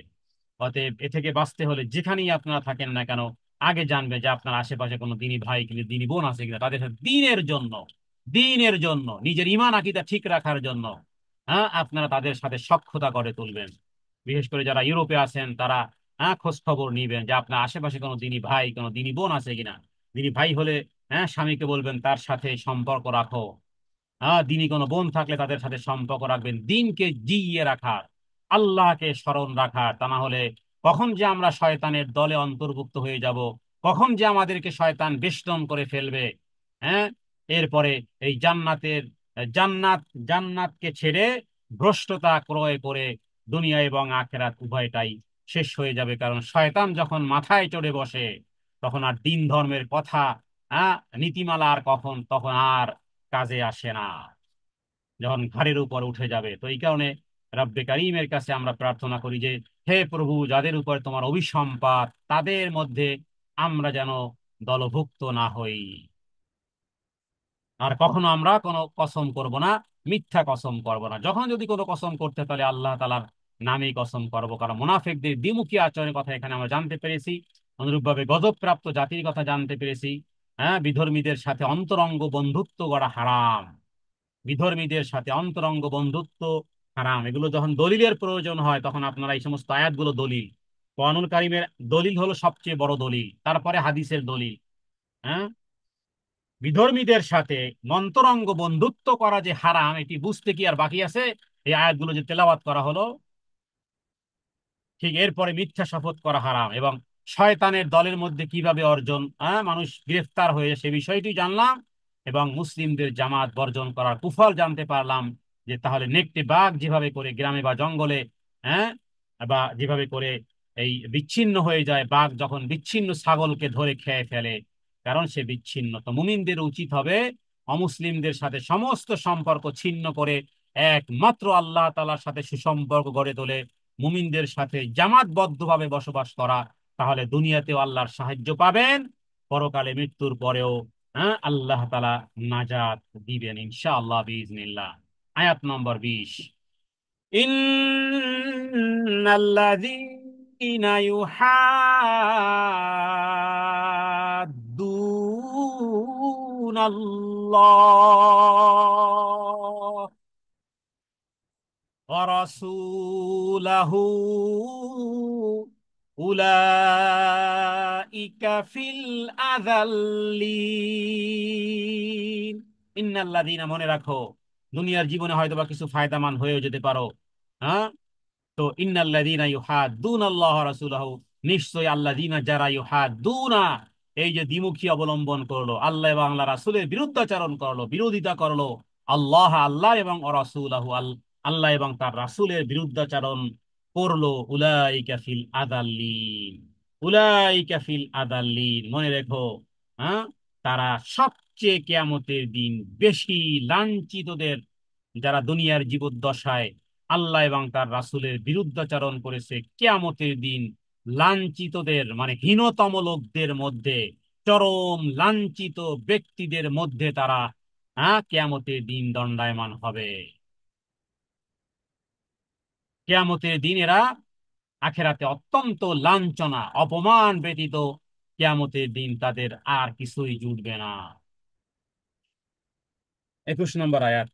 অতএব এ থেকে বাঁচতে হলে যেখানেই আপনারা থাকেন না কেন, আগে জানবে যে আপনার আশেপাশে কোনো দিনী ভাই কিংবা দিনী বোন আছে কিনা, তাদের সাথে দিনের জন্য নিজের ঈমান আকীদা ঠিক রাখার জন্য, হ্যাঁ, আপনারা তাদের সাথে সখ্যতা গড়ে তুলবেন। বিশেষ করে যারা ইউরোপে আছেন তারা, হ্যাঁ, খোঁজ খবর নিবেন যে আপনার আশেপাশে কোনো দিনী ভাই কোনো দিনী বোন আছে কিনা। দিনী ভাই হলে, হ্যাঁ, স্বামীকে বলবেন তার সাথে সম্পর্ক রাখো। হ্যাঁ, দিনী কোনো বোন থাকলে তাদের সাথে সম্পর্ক রাখবেন, দিনকে জিইয়ে রাখার, আল্লাহকে স্মরণ রাখার। তা না হলে কখন যে আমরা শয়তানের দলে অন্তর্ভুক্ত হয়ে যাব, কখন যে আমাদেরকে শয়তান বেষ্টন করে ফেলবে। হ্যাঁ, এরপরে এই জান্নাত জান্নাতকে ছেড়ে ভ্রষ্টতা ক্রয় করে দুনিয়া এবং আখিরাত উভয়টাই শেষ হয়ে যাবে। কারণ শয়তান যখন মাথায় চড়ে বসে, তখন আর দিন ধর্মের কথা, হ্যাঁ, নীতিমালা আর তখন আর কাজে আসে না, যখন ঘাড়ের উপর উঠে যাবে। তো এই কারণে রব্বে কারিমের কাছে আমরা প্রার্থনা করি যে, হে প্রভু, যাদের উপর তোমার অভিসম্পাত, তাদের মধ্যে আমরা যেন দলভুক্ত না হই। আর কখনো আমরা কোনো কসম করব না, মিথ্যা কসম করব না। যখন যদি কোনো কসম করতে, তাহলে আল্লাহ তাআলার নামেই কসম করব। কারণ মুনাফিকদের দ্বিমুখী আচরণের কথা এখানে আমরা জানতে পেরেছি, অনুরূপভাবে গজবপ্রাপ্ত জাতির কথা জানতে পেরেছি। হ্যাঁ, বিধর্মীদের সাথে অন্তরঙ্গ বন্ধুত্ব গড়া হারাম, বিধর্মীদের সাথে অন্তরঙ্গ বন্ধুত্ব হারাম। এগুলো যখন দলিলের প্রয়োজন হয়, তখন আপনারা এই সমস্ত আয়াতগুলো দলিল, কোরআনুল কারীমের দলিল হলো সবচেয়ে বড় দলিল, তারপরে হাদিসের দলিল। হ্যাঁ, বিধর্মীদের সাথে অন্তরঙ্গ বন্ধুত্ব করা যে হারাম, এটি বুঝতে কি আর বাকি আছে? এই আয়াতগুলো যে তেলাওয়াত করা হলো, ঠিক এরপরে মিথ্যা শপথ করা হারাম, এবং শয়তানের দলের মধ্যে কিভাবে মানুষ গ্রেফতার হয়ে সে বিষয়টি জানলাম, এবং মুসলিমদের জামাত বর্জন করার কুফল জানতে পারলাম। যে তাহলে নেকড়ে বাঘ যেভাবে করে গ্রামে বা জঙ্গলে, হ্যাঁ, বা যেভাবে করে এই বিচ্ছিন্ন হয়ে যায়, বাঘ যখন বিচ্ছিন্ন ছাগলকে ধরে খেয়ে ফেলে, কারণ সে বিচ্ছিন্ন। তো মুমিনদের উচিত হবে অমুসলিমদের সাথে সমস্ত সম্পর্ক ছিন্ন করে একমাত্র আল্লাহ তাআলার সাথে সুসম্পর্ক গড়ে তোলে, মুমিনদের সাথে জামাতবদ্ধভাবে বসবাস করা। তাহলে দুনিয়াতেও আল্লাহর সাহায্য পাবেন, পরকালে মৃত্যুর পরেও, হ্যাঁ, আল্লাহ তাআলা নাজাত দিবেন ইনশাআল্লাহ বিইজনিল্লাহ। আয়াত নম্বর 20, ইন্নাল্লাযীনা ইউহাদ্দুনাল্লাহ ورسوله أولئك في الأذلين। ইন্নাল্লাযীনা, মনে রাখো, দুনিয়ার জীবনে হয়তো বা কিছু ফায়দামান হয়েও যেতে পারো। হ্যাঁ, তো ইন্নাল্লাযীনা ইউহাদ্দুনাল্লাহ ওয়া রাসূলাহু, নিশ্চয়ই আল্লাযীনা যারা ইউহাদ্দুনা, এই যে দ্বিমুখী অবলম্বন করলো, আল্লাহ এবং আল্লাহ রাসূলের বিরুদ্ধাচরণ করলো, বিরোধিতা করলো, আল্লাহ এবং রাসূলাহু, আল্লাহ এবং তার রাসূলের বিরুদ্ধাচরণ করলো, উলাইকা ফিল আযাল্লিন, উলাইকা ফিল আযাল্লিন, মনে রেখো, হ্যাঁ, তারা সবচেয়ে কিয়ামতের দিন বেশি লাঞ্ছিতদের, যারা দুনিয়ার জীবদ্দশায় আল্লাহ এবং তার রাসূলের বিরুদ্ধাচরণ করেছে, কিয়ামতের দিন লাঞ্ছিতদের মানে হীনতম লোকদের মধ্যে, চরম লাঞ্ছিত ব্যক্তিদের মধ্যে তারা কিয়ামতের দিন দণ্ডায়মান হবে। কিয়ামতের দিন এরা আখেরাতে অত্যন্ত লাঞ্ছনা অপমান ব্যতীত কিয়ামতের দিন তাদের আর কিছুই জুটবে না। 21 নম্বর আয়াত,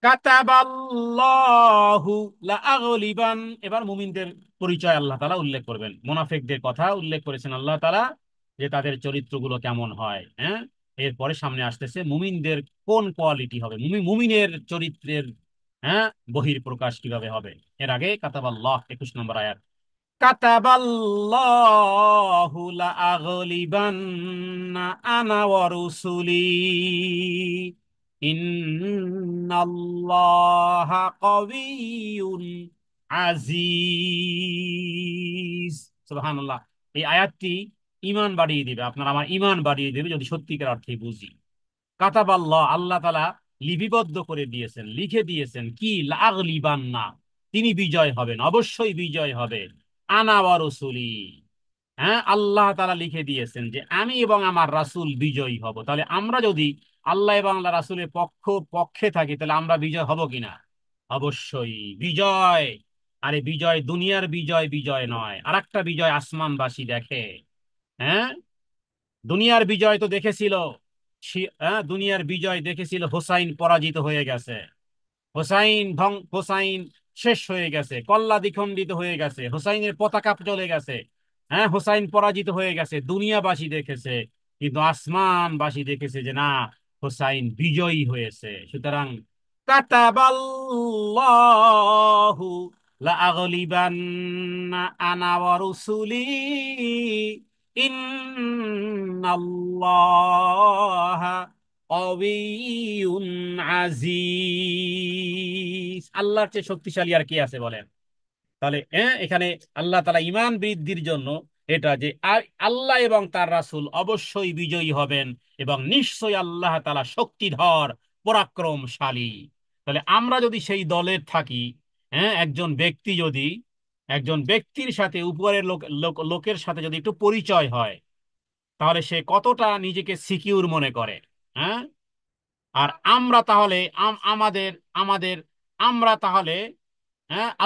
কাতাবাল্লাহু লাআগলিবান। এবার মুমিনদের পরিচয় আল্লাহ তাআলা উল্লেখ করবেন, মুনাফিকদের কথা উল্লেখ করেছেন আল্লাহ তাআলা যে তাদের চরিত্রগুলো কেমন হয়। হ্যাঁ, এরপরে সামনে আসতেছে মুমিনদের কোন কোয়ালিটি হবে, মুমিনের চরিত্রের বহির প্রকাশ কিভাবে হবে। এর আগে কাতাবাল্লাহ 21 নম্বর আয়াত, কাতাবাল্লাহু লাআগলিবান্না আনা ওয়া রুসুলি ইন্নাল্লাহা কাবিয়্যুন আজিজ। সুবহানাল্লাহ। এই আয়াতটি ঈমান বাড়িয়ে দিবে, আপনার আমার ঈমান বাড়িয়ে দেবে যদি সত্যিকার অর্থে বুঝি। কাতাবাল্লাহ, আল্লাহ তাআলা লিপিবদ্ধ করে দিয়েছেন, লিখে দিয়েছেন কি, লাআগলিবান্না, তিনি বিজয় হবেন, অবশ্যই বিজয় হবে। আনা ওয়া রাসূলি, আল্লাহ তাআলা লিখে দিয়েছেন যে আমি এবং আমার রাসূল বিজয়ী হব। তাহলে আমরা যদি আল্লাহ এবং আল্লাহ রাসূলের পক্ষে থাকি তাহলে আমরা বিজয় হব কিনা? অবশ্যই বিজয়। আরে বিজয় দুনিয়ার বিজয় বিজয় নয়, আরেকটা বিজয় আসমানবাসী দেখে। হ্যাঁ, দুনিয়ার বিজয় তো দেখেছিল, দুনিয়ার বিজয় দেখেছিল হোসাইন পরাজিত হয়ে গেছে, হোসাইন শেষ হয়ে গেছে, কল্লা দ্বিখণ্ডিত হয়ে গেছে, হোসাইনের পতাকা চলে গেছে। হোসাইন পরাজিত হয়ে গেছে, দুনিয়াবাসী দেখেছে। কিন্তু আসমানবাসী দেখেছে যে না, হোসাইন বিজয়ী হয়েছে। সুতরাং কাতাবাল্লাহু লাআগলিবান্না আনা ওয়া রুসুলি ইন্নাল্লাহা কাবিয়্যুন আজিজ। আল্লাহর চেয়ে শক্তিশালী আর কি আছে বলেন? তাহলে এখানে আল্লাহ তাআলা ঈমান বৃদ্ধির জন্য এটা যে আল্লাহ এবং তার রাসূল অবশ্যই বিজয়ী হবেন এবং নিশ্চয়ই আল্লাহ তাআলা শক্তিধর পরাক্রমশালী। তাহলে আমরা যদি সেই দলের থাকি, একজন ব্যক্তির সাথে উপরের লোকের সাথে যদি একটু পরিচয় হয়, তাহলে সে কতটা নিজেকে সিকিউর মনে করে। হ্যাঁ, আর আমরা তাহলে আমাদের আমাদের আমরা তাহলে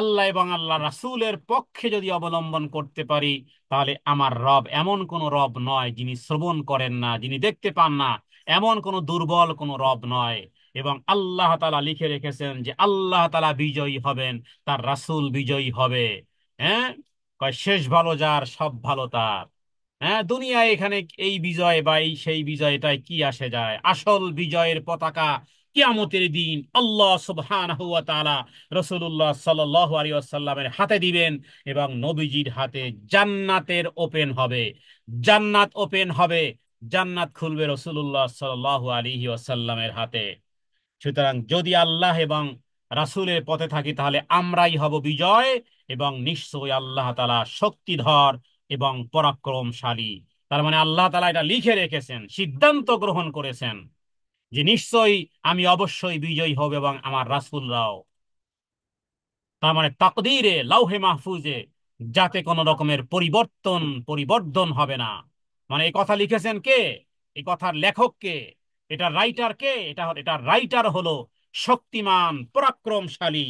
আল্লাহ এবং আল্লাহ রাসূলের পক্ষে যদি অবলম্বন করতে পারি, তাহলে আমার রব এমন কোন রব নয় যিনি শ্রবণ করেন না, যিনি দেখতে পান না, এমন কোন দুর্বল কোন রব নয়। এবং আল্লাহ তাআলা লিখে রেখেছেন যে আল্লাহ তাআলা বিজয়ী হবেন, তার রাসূল বিজয়ী হবে। হ্যাঁ, কয় শেষ ভালো যার সব ভালো তার। দুনিয়ায় এখানে এই বিজয় বা এই সেই বিজয়টাই কি আসে যায়, আসল বিজয়ের পতাকা কিয়ামতের দিন আল্লাহ সুবহানাহু ওয়া তাআলা রাসূলুল্লাহ সাল্লাল্লাহু আলাইহি ওয়াসাল্লামের হাতে দিবেন এবং নবীজির হাতে জান্নাতের ওপেন হবে, জান্নাত ওপেন হবে, জান্নাত খুলবে রাসূলুল্লাহ সাল্লাল্লাহু আলাইহি ওয়াসাল্লামের হাতে। সুতরাং যদি আল্লাহ এবং রাসূলের পথে থাকি তাহলে আমরাই হব বিজয়, এবং নিশ্চয়ই আল্লাহ তাআলা শক্তিধর এবং পরাক্রমশালী। তার মানে আল্লাহ তাআলা এটা লিখে রেখেছেন, সিদ্ধান্ত গ্রহণ করেছেন যে নিশ্চয়ই আমি অবশ্যই বিজয়ী হব এবং আমার রাসূলরাও। তার মানে তাকদীরে লাউহে মাহফুজে যাতে কোনো রকমের পরিবর্তন হবে না। মানে এই কথা লিখেছেন কে? এই কথার লেখক কে? এটা রাইটার কে? এটা রাইটার হলো শক্তিমান পরাক্রমশালী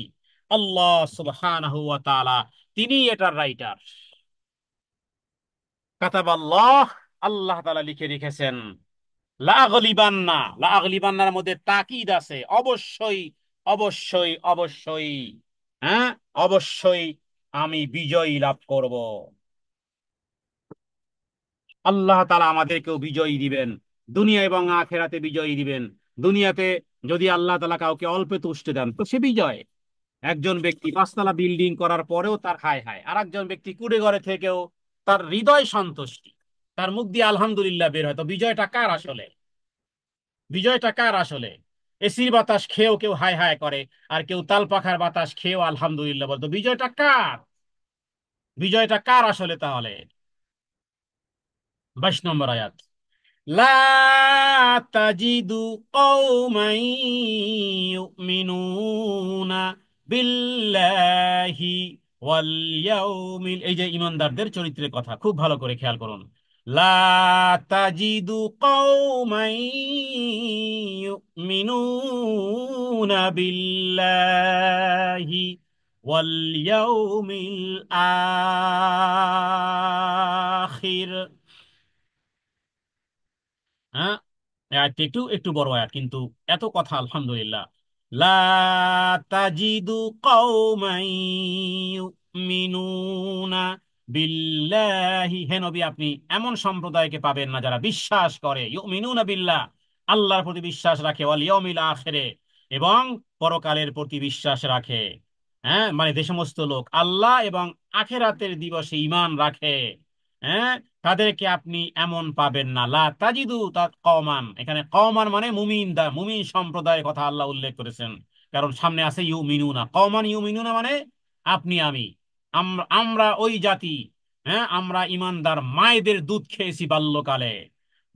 আল্লাহ সুবহানাহু ওয়া তাআলা, তিনি এটার রাইটার। কাতাবাল্লাহ, আল্লাহ তাআলা লিখে রেখেছেন। লাআগলিবান্না, লাআগলিবান্নার মধ্যে তাকিদ আছে, অবশ্যই অবশ্যই অবশ্যই। হ্যাঁ, অবশ্যই আমি বিজয় লাভ করব। আল্লাহ তাআলা আমাদেরকেও বিজয়ী দিবেন, দুনিয়া এবং আখেরাতে বিজয়ী দিবেন। দুনিয়াতে যদি আল্লাহ তাআলা কাউকে অল্পে তুষ্ট দেন তো সে বিজয়। একজন ব্যক্তি 5 তলা বিল্ডিং করার পরেও তার হায় হায়, আর একজন ব্যক্তি কুড়ে ঘরে থেকেও তার হৃদয় সন্তুষ্টি, তার মুখ দিয়ে আলহামদুলিল্লাহ বের হয়। তো বিজয়টা কার আসলে? বিজয়টা কার আসলে? এসির বাতাস খেয়েও কেউ হায় হায় করে, আর কেউ তাল পাখার বাতাস খেয়েও আলহামদুলিল্লাহ বলতো। বিজয়টা কার? বিজয়টা কার আসলে তাহলে? 22 নম্বর আয়াত, লা তাজিদু কওমান ইউমিনুনা বিল্লাহি ওয়াল ইয়াউমিল, এই যে ইমানদারদের চরিত্রের কথা খুব ভালো করে খেয়াল করুন। লা তাজিদু কওমান ইউমিনুনা বিল্লাহি ওয়াল ইয়াউমিল আখির। হ্যাঁ, আয়াতটি একটু একটু বড় আয়াত, কিন্তু এত কথা আলহামদুলিল্লাহ। লা তাজিদু কওমান ইউমিনুনা বিল্লাহি, হে নবী আপনি এমন সম্প্রদায়কে পাবেন না যারা বিশ্বাস করে, ইউমিনুনা বিল্লাহ, আল্লাহর প্রতি বিশ্বাস রাখে, ওয়াল ইয়াউমিল আখিরে, এবং পরকালের প্রতি বিশ্বাস রাখে। হ্যাঁ, মানে যে সমস্ত লোক আল্লাহ এবং আখিরাতের দিবসে ঈমান রাখে, হ্যাঁ, তাদেরকে আপনি এমন পাবেন না। লা তাজিদু তা কওমান, এখানে কওমান মানে মুমিন, মুমিন সম্প্রদায়ের কথা আল্লাহ উল্লেখ করেছেন, কারণ সামনে আছে ইউমিনুনা। কওমান ইউমিনুনা মানে আপনি আমি, আমরা আমরা ওই জাতি। হ্যাঁ, আমরা ইমানদার মায়েদের দুধ খেয়েছি বাল্যকালে,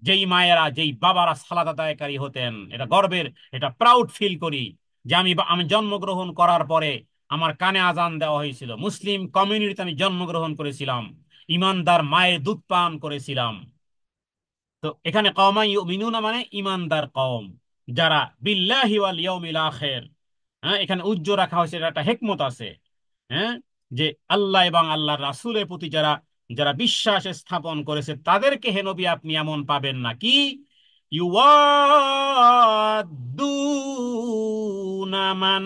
যেই মায়েরা যেই বাবারা সালাত আদায়কারী হতেন, এটা গর্বের, এটা প্রাউড ফিল করি যে আমি আমি জন্মগ্রহণ করার পরে আমার কানে আজান দেওয়া হয়েছিল, মুসলিম কমিউনিটিতে আমি জন্মগ্রহণ করেছিলাম, ইমানদার মায়ের দুধ পান করেছিলাম। তো এখানে কওমা ইউমিনুনা মানে ইমানদার কওম, যারা বিল্লাহি ওয়াল ইয়াউমিল আখির। হ্যাঁ, এখানে উজ্জ্ব রাখা হয়েছে, এটা একটা হিকমত আছে। হ্যাঁ, যে আল্লাহ এবং আল্লাহর রাসূলের প্রতি যারা যারা বিশ্বাস স্থাপন করেছে তাদেরকে হে নবী আপনি এমন পাবেন না কি, ইউয়াদ্দুনা মান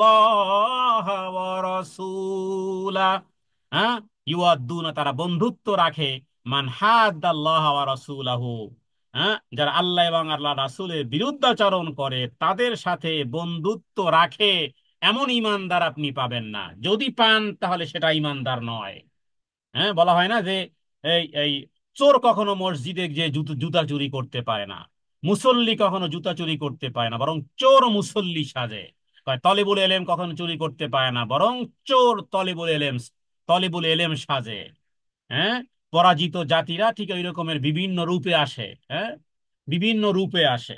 হাদ্দাল্লাহ ওয়া রাসূলা। হ্যাঁ, ইউয়াদ্দুনা তারা বন্ধুত্ব রাখে, মান হাদ্দাল্লাহ ওয়া রাসূলাহু, হ্যাঁ, যারা আল্লাহ এবং আল্লাহ রাসূলের বিরুদ্ধাচরণ করে তাদের সাথে বন্ধুত্ব রাখে, এমন ইমানদার আপনি পাবেন না। যদি পান তাহলে সেটা ইমানদার নয়। হ্যাঁ, বলা হয় না যে এই এই চোর কখনো মসজিদে যে জুতা চুরি করতে পারে না, মুসল্লি কখনো জুতা চুরি করতে পারে না, বরং চোর মুসল্লি সাজে। কয় তলেবুল এলেম কখনো চুরি করতে পারে না, বরং চোর তলেবুল এলেম সাজে। হ্যাঁ, পরাজিত জাতিরা ঠিক ওই রকমের বিভিন্ন রূপে আসে। হ্যাঁ, বিভিন্ন রূপে আসে,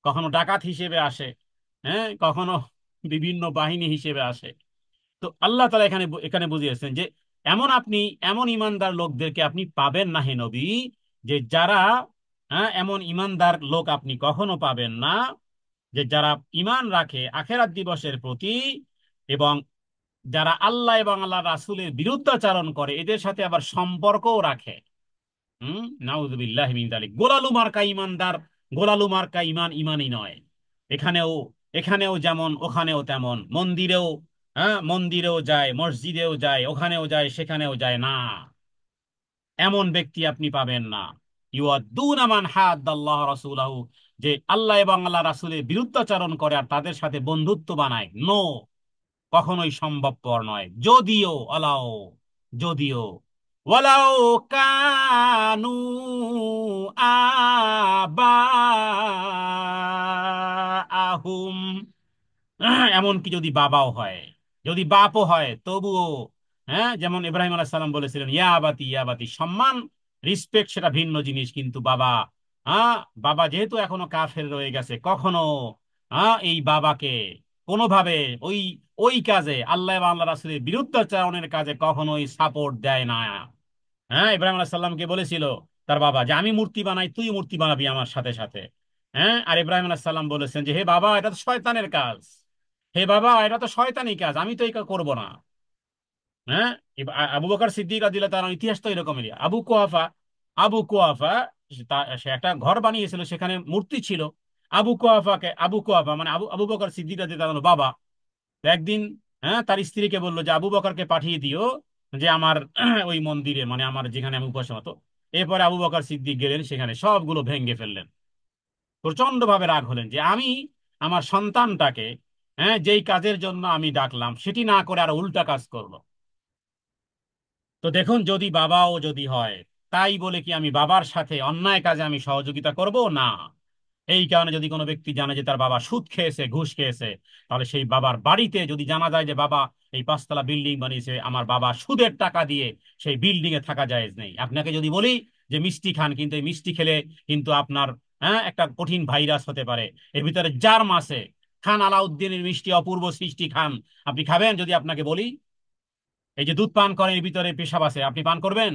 কখনো ডাকাত হিসেবে আসে, হ্যাঁ, কখনো বিভিন্ন বাহিনী হিসেবে আসে। তো আল্লাহ তাআলা এখানে এখানে বুঝিয়েছেন যে এমন আপনি এমন ইমানদার লোকদেরকে আপনি পাবেন না হে নবী, যে যারা, হ্যাঁ, এমন ইমানদার লোক আপনি কখনো পাবেন না যে যারা ঈমান রাখে আখিরাত দিবসের প্রতি, এবং যারা আল্লাহ এবং আল্লাহ রাসূলের বিরুদ্ধাচারণ করে এদের সাথে আবার সম্পর্কও রাখে। নাউযুবিল্লাহি মিন যালিক। গোলালু মার্কা ইমানদার, গোলালু মার্কা ইমান ইমানই নয়। এখানেও এখানেও যেমন ওখানেও তেমন, মন্দিরেও, হ্যাঁ, মন্দিরেও যায়, মসজিদেও যায়, ওখানেও যায়, সেখানেও যায় না, এমন ব্যক্তি আপনি পাবেন না। ইউয়াদ্দুনা মান হাদ্দাল্লাহ রাসূলাহু, যে আল্লাহ এবং আল্লাহ রাসূলের বিরুদ্ধাচরণ করে আর তাদের সাথে বন্ধুত্ব বানায়, নো, কখনোই সম্ভবপর নয়। যদিও আলাও, যদিও ওয়ালাউ কানু আবাহুম, এমনকি যদি বাবাও হয়, যদি বাপও হয় তবুও। হ্যাঁ, যেমন ইব্রাহিম আলাইহিস সালাম বলেছিলেন ইয়া আবাতি ইয়া আবাতি, সম্মান, রিসপেক্ট সেটা ভিন্ন জিনিস, কিন্তু বাবা, হ্যাঁ, বাবা যেহেতু এখনো কাফের রয়ে গেছে, কখনো, হ্যাঁ, এই বাবাকে কোনোভাবে ওই ওই কাজে আল্লাহ এবং আল্লাহ রাসূলের বিরুদ্ধাচরণের কাজে কখনোই সাপোর্ট দেয় না। হ্যাঁ, ইব্রাহিম আলাইহিস সালামকে বলেছিল তার বাবা যে আমি মূর্তি বানাই, তুই মূর্তি বানাবি আমার সাথে সাথে। হ্যাঁ, আর ইব্রাহিম আলাইহিস সালাম বলেছেন যে হে বাবা, এটা তো শয়তানের কাজ, হে বাবা এটা তো শয়তানি কাজ, আমি তো এই কাজ করবো না। হ্যাঁ, আবু বকর সিদ্দিক রাদিয়াল্লাহু তাআলার ইতিহাস তো এরকমেরই। আবু কুহাফা সে একটা ঘর বানিয়েছিল, সেখানে মূর্তি ছিল। আবু কুহাফা মানে আবু আবু বকর সিদ্দিক রাদিয়াল্লাহু তাআলার বাবা। তো একদিন, হ্যাঁ, তার স্ত্রীকে বললো যে আবু বকরকে পাঠিয়ে দিও যে আমার ওই মন্দিরে, মানে আমার যেখানে আমি উপাসনা হতো। এরপরে আবু বকর সিদ্দিক গেলেন, সেখানে সবগুলো ভেঙে ফেললেন। প্রচন্ড ভাবে রাগ হলেন যে আমি আমার সন্তানটাকে, হ্যাঁ, যেই কাজের জন্য আমি ডাকলাম সেটি না করে আর উল্টা কাজ করলো। তো দেখুন, যদি বাবাও যদি হয়, তাই বলে কি আমি বাবার সাথে অন্যায় কাজে আমি সহযোগিতা করব না। এই কারণে যদি কোনো ব্যক্তি জানে যে তার বাবা সুদ খেয়েছে, ঘুষ খেয়েছে, তাহলে সেই বাবার বাড়িতে যদি জানা যায় যে বাবা এই 5 তলা বিল্ডিং বানিয়েছে আমার বাবা সুদের টাকা দিয়ে, সেই বিল্ডিং এ থাকা জায়েজ নেই। আপনাকে যদি বলি যে মিষ্টি খান, কিন্তু এই মিষ্টি খেলে কিন্তু আপনার হ্যাঁ, একটা কঠিন ভাইরাস হতে পারে। এর ভিতরে জার্ম আছে। খান আলাউদ্দিনের মিষ্টি অপূর্ব সৃষ্টি খান, আপনি খাবেন যদি আপনাকে বলি? এই যে দুধ পান করেন, এর ভিতরে পেশাব আছে, আপনি পান করবেন?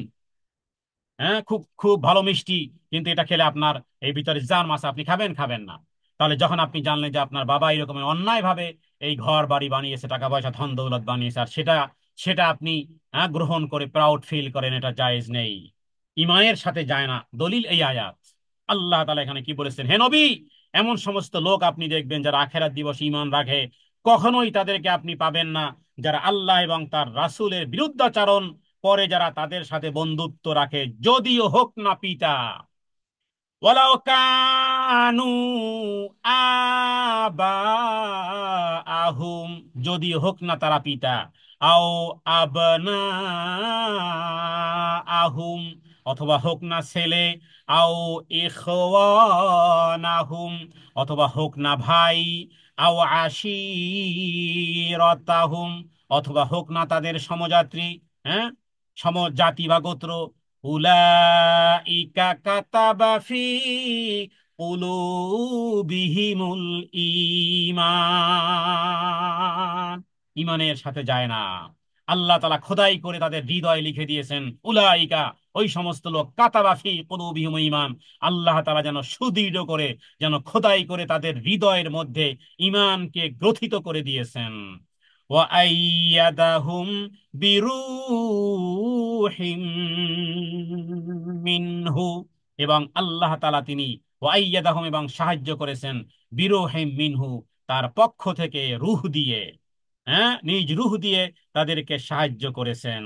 হ্যাঁ, খুব খুব ভালো মিষ্টি, কিন্তু এটা খেলে আপনার এই ভিতরে জার্ম আছে, আপনি খাবেন? খাবেন না। তাহলে যখন আপনি জানলেন যে আপনার বাবা এরকম অন্যায় ভাবে এই ঘর বাড়ি বানিয়েছে, টাকা পয়সা ধন দৌলত বানিয়েছে, আর সেটা সেটা আপনি গ্রহণ করে প্রাউড ফিল করেন, এটা জায়েজ নেই, ইমানের সাথে যায় না। দলিল এই আয়াত। আল্লাহ তাআলা এখানে কি বলেছেন? হে নবী, এমন সমস্ত লোক আপনি দেখবেন যারা আখেরাত দিবস ঈমান রাখে, কখনোই তাদেরকে আপনি পাবেন না যারা আল্লাহ এবং তার রাসূলের বিরুদ্ধাচরণ করে, যারা তাদের সাথে বন্ধুত্ব রাখে, যদিও হোক না পিতা। ওয়ালাউ কানু আবাআহুম, যদি হোক না তারা পিতা, আও আবনাআহুম, অথবা হোক না ছেলে, আও ইখওয়ানাহুম, অথবা হোক না ভাই, আও আশিরাতাহুম, অথবা হোক না তাদের সমযাত্রী, হ্যাঁ, সমজাতি বা গোত্র। উলাইকা কাতাবা ফি কুলুবিহিমুল ঈমান, ঈমানের সাথে যায় না। আল্লাহ তাআলা খোদাই করে তাদের হৃদয় লিখে দিয়েছেন, উলাইকা, ওই সমস্ত লোক, কাতাবা ফি কুলুবিহিমুল ঈমান, আল্লাহ তাআলা যেন সুদৃঢ় করে, যেন খোদাই করে তাদের হৃদয়ের মধ্যে ঈমানকে গ্রথিত করে দিয়েছেন। ওয়াআইয়াদাহুম বিরূহিম মিনহু, এবং আল্লাহ তাআলা তিনি ওয়াইয়াদাহুম, এবং সাহায্য করেছেন, বিরূহিম মিনহু, তার পক্ষ থেকে, রূহ দিয়ে, হ্যাঁ, নিজ রূহ দিয়ে তাদেরকে সাহায্য করেছেন।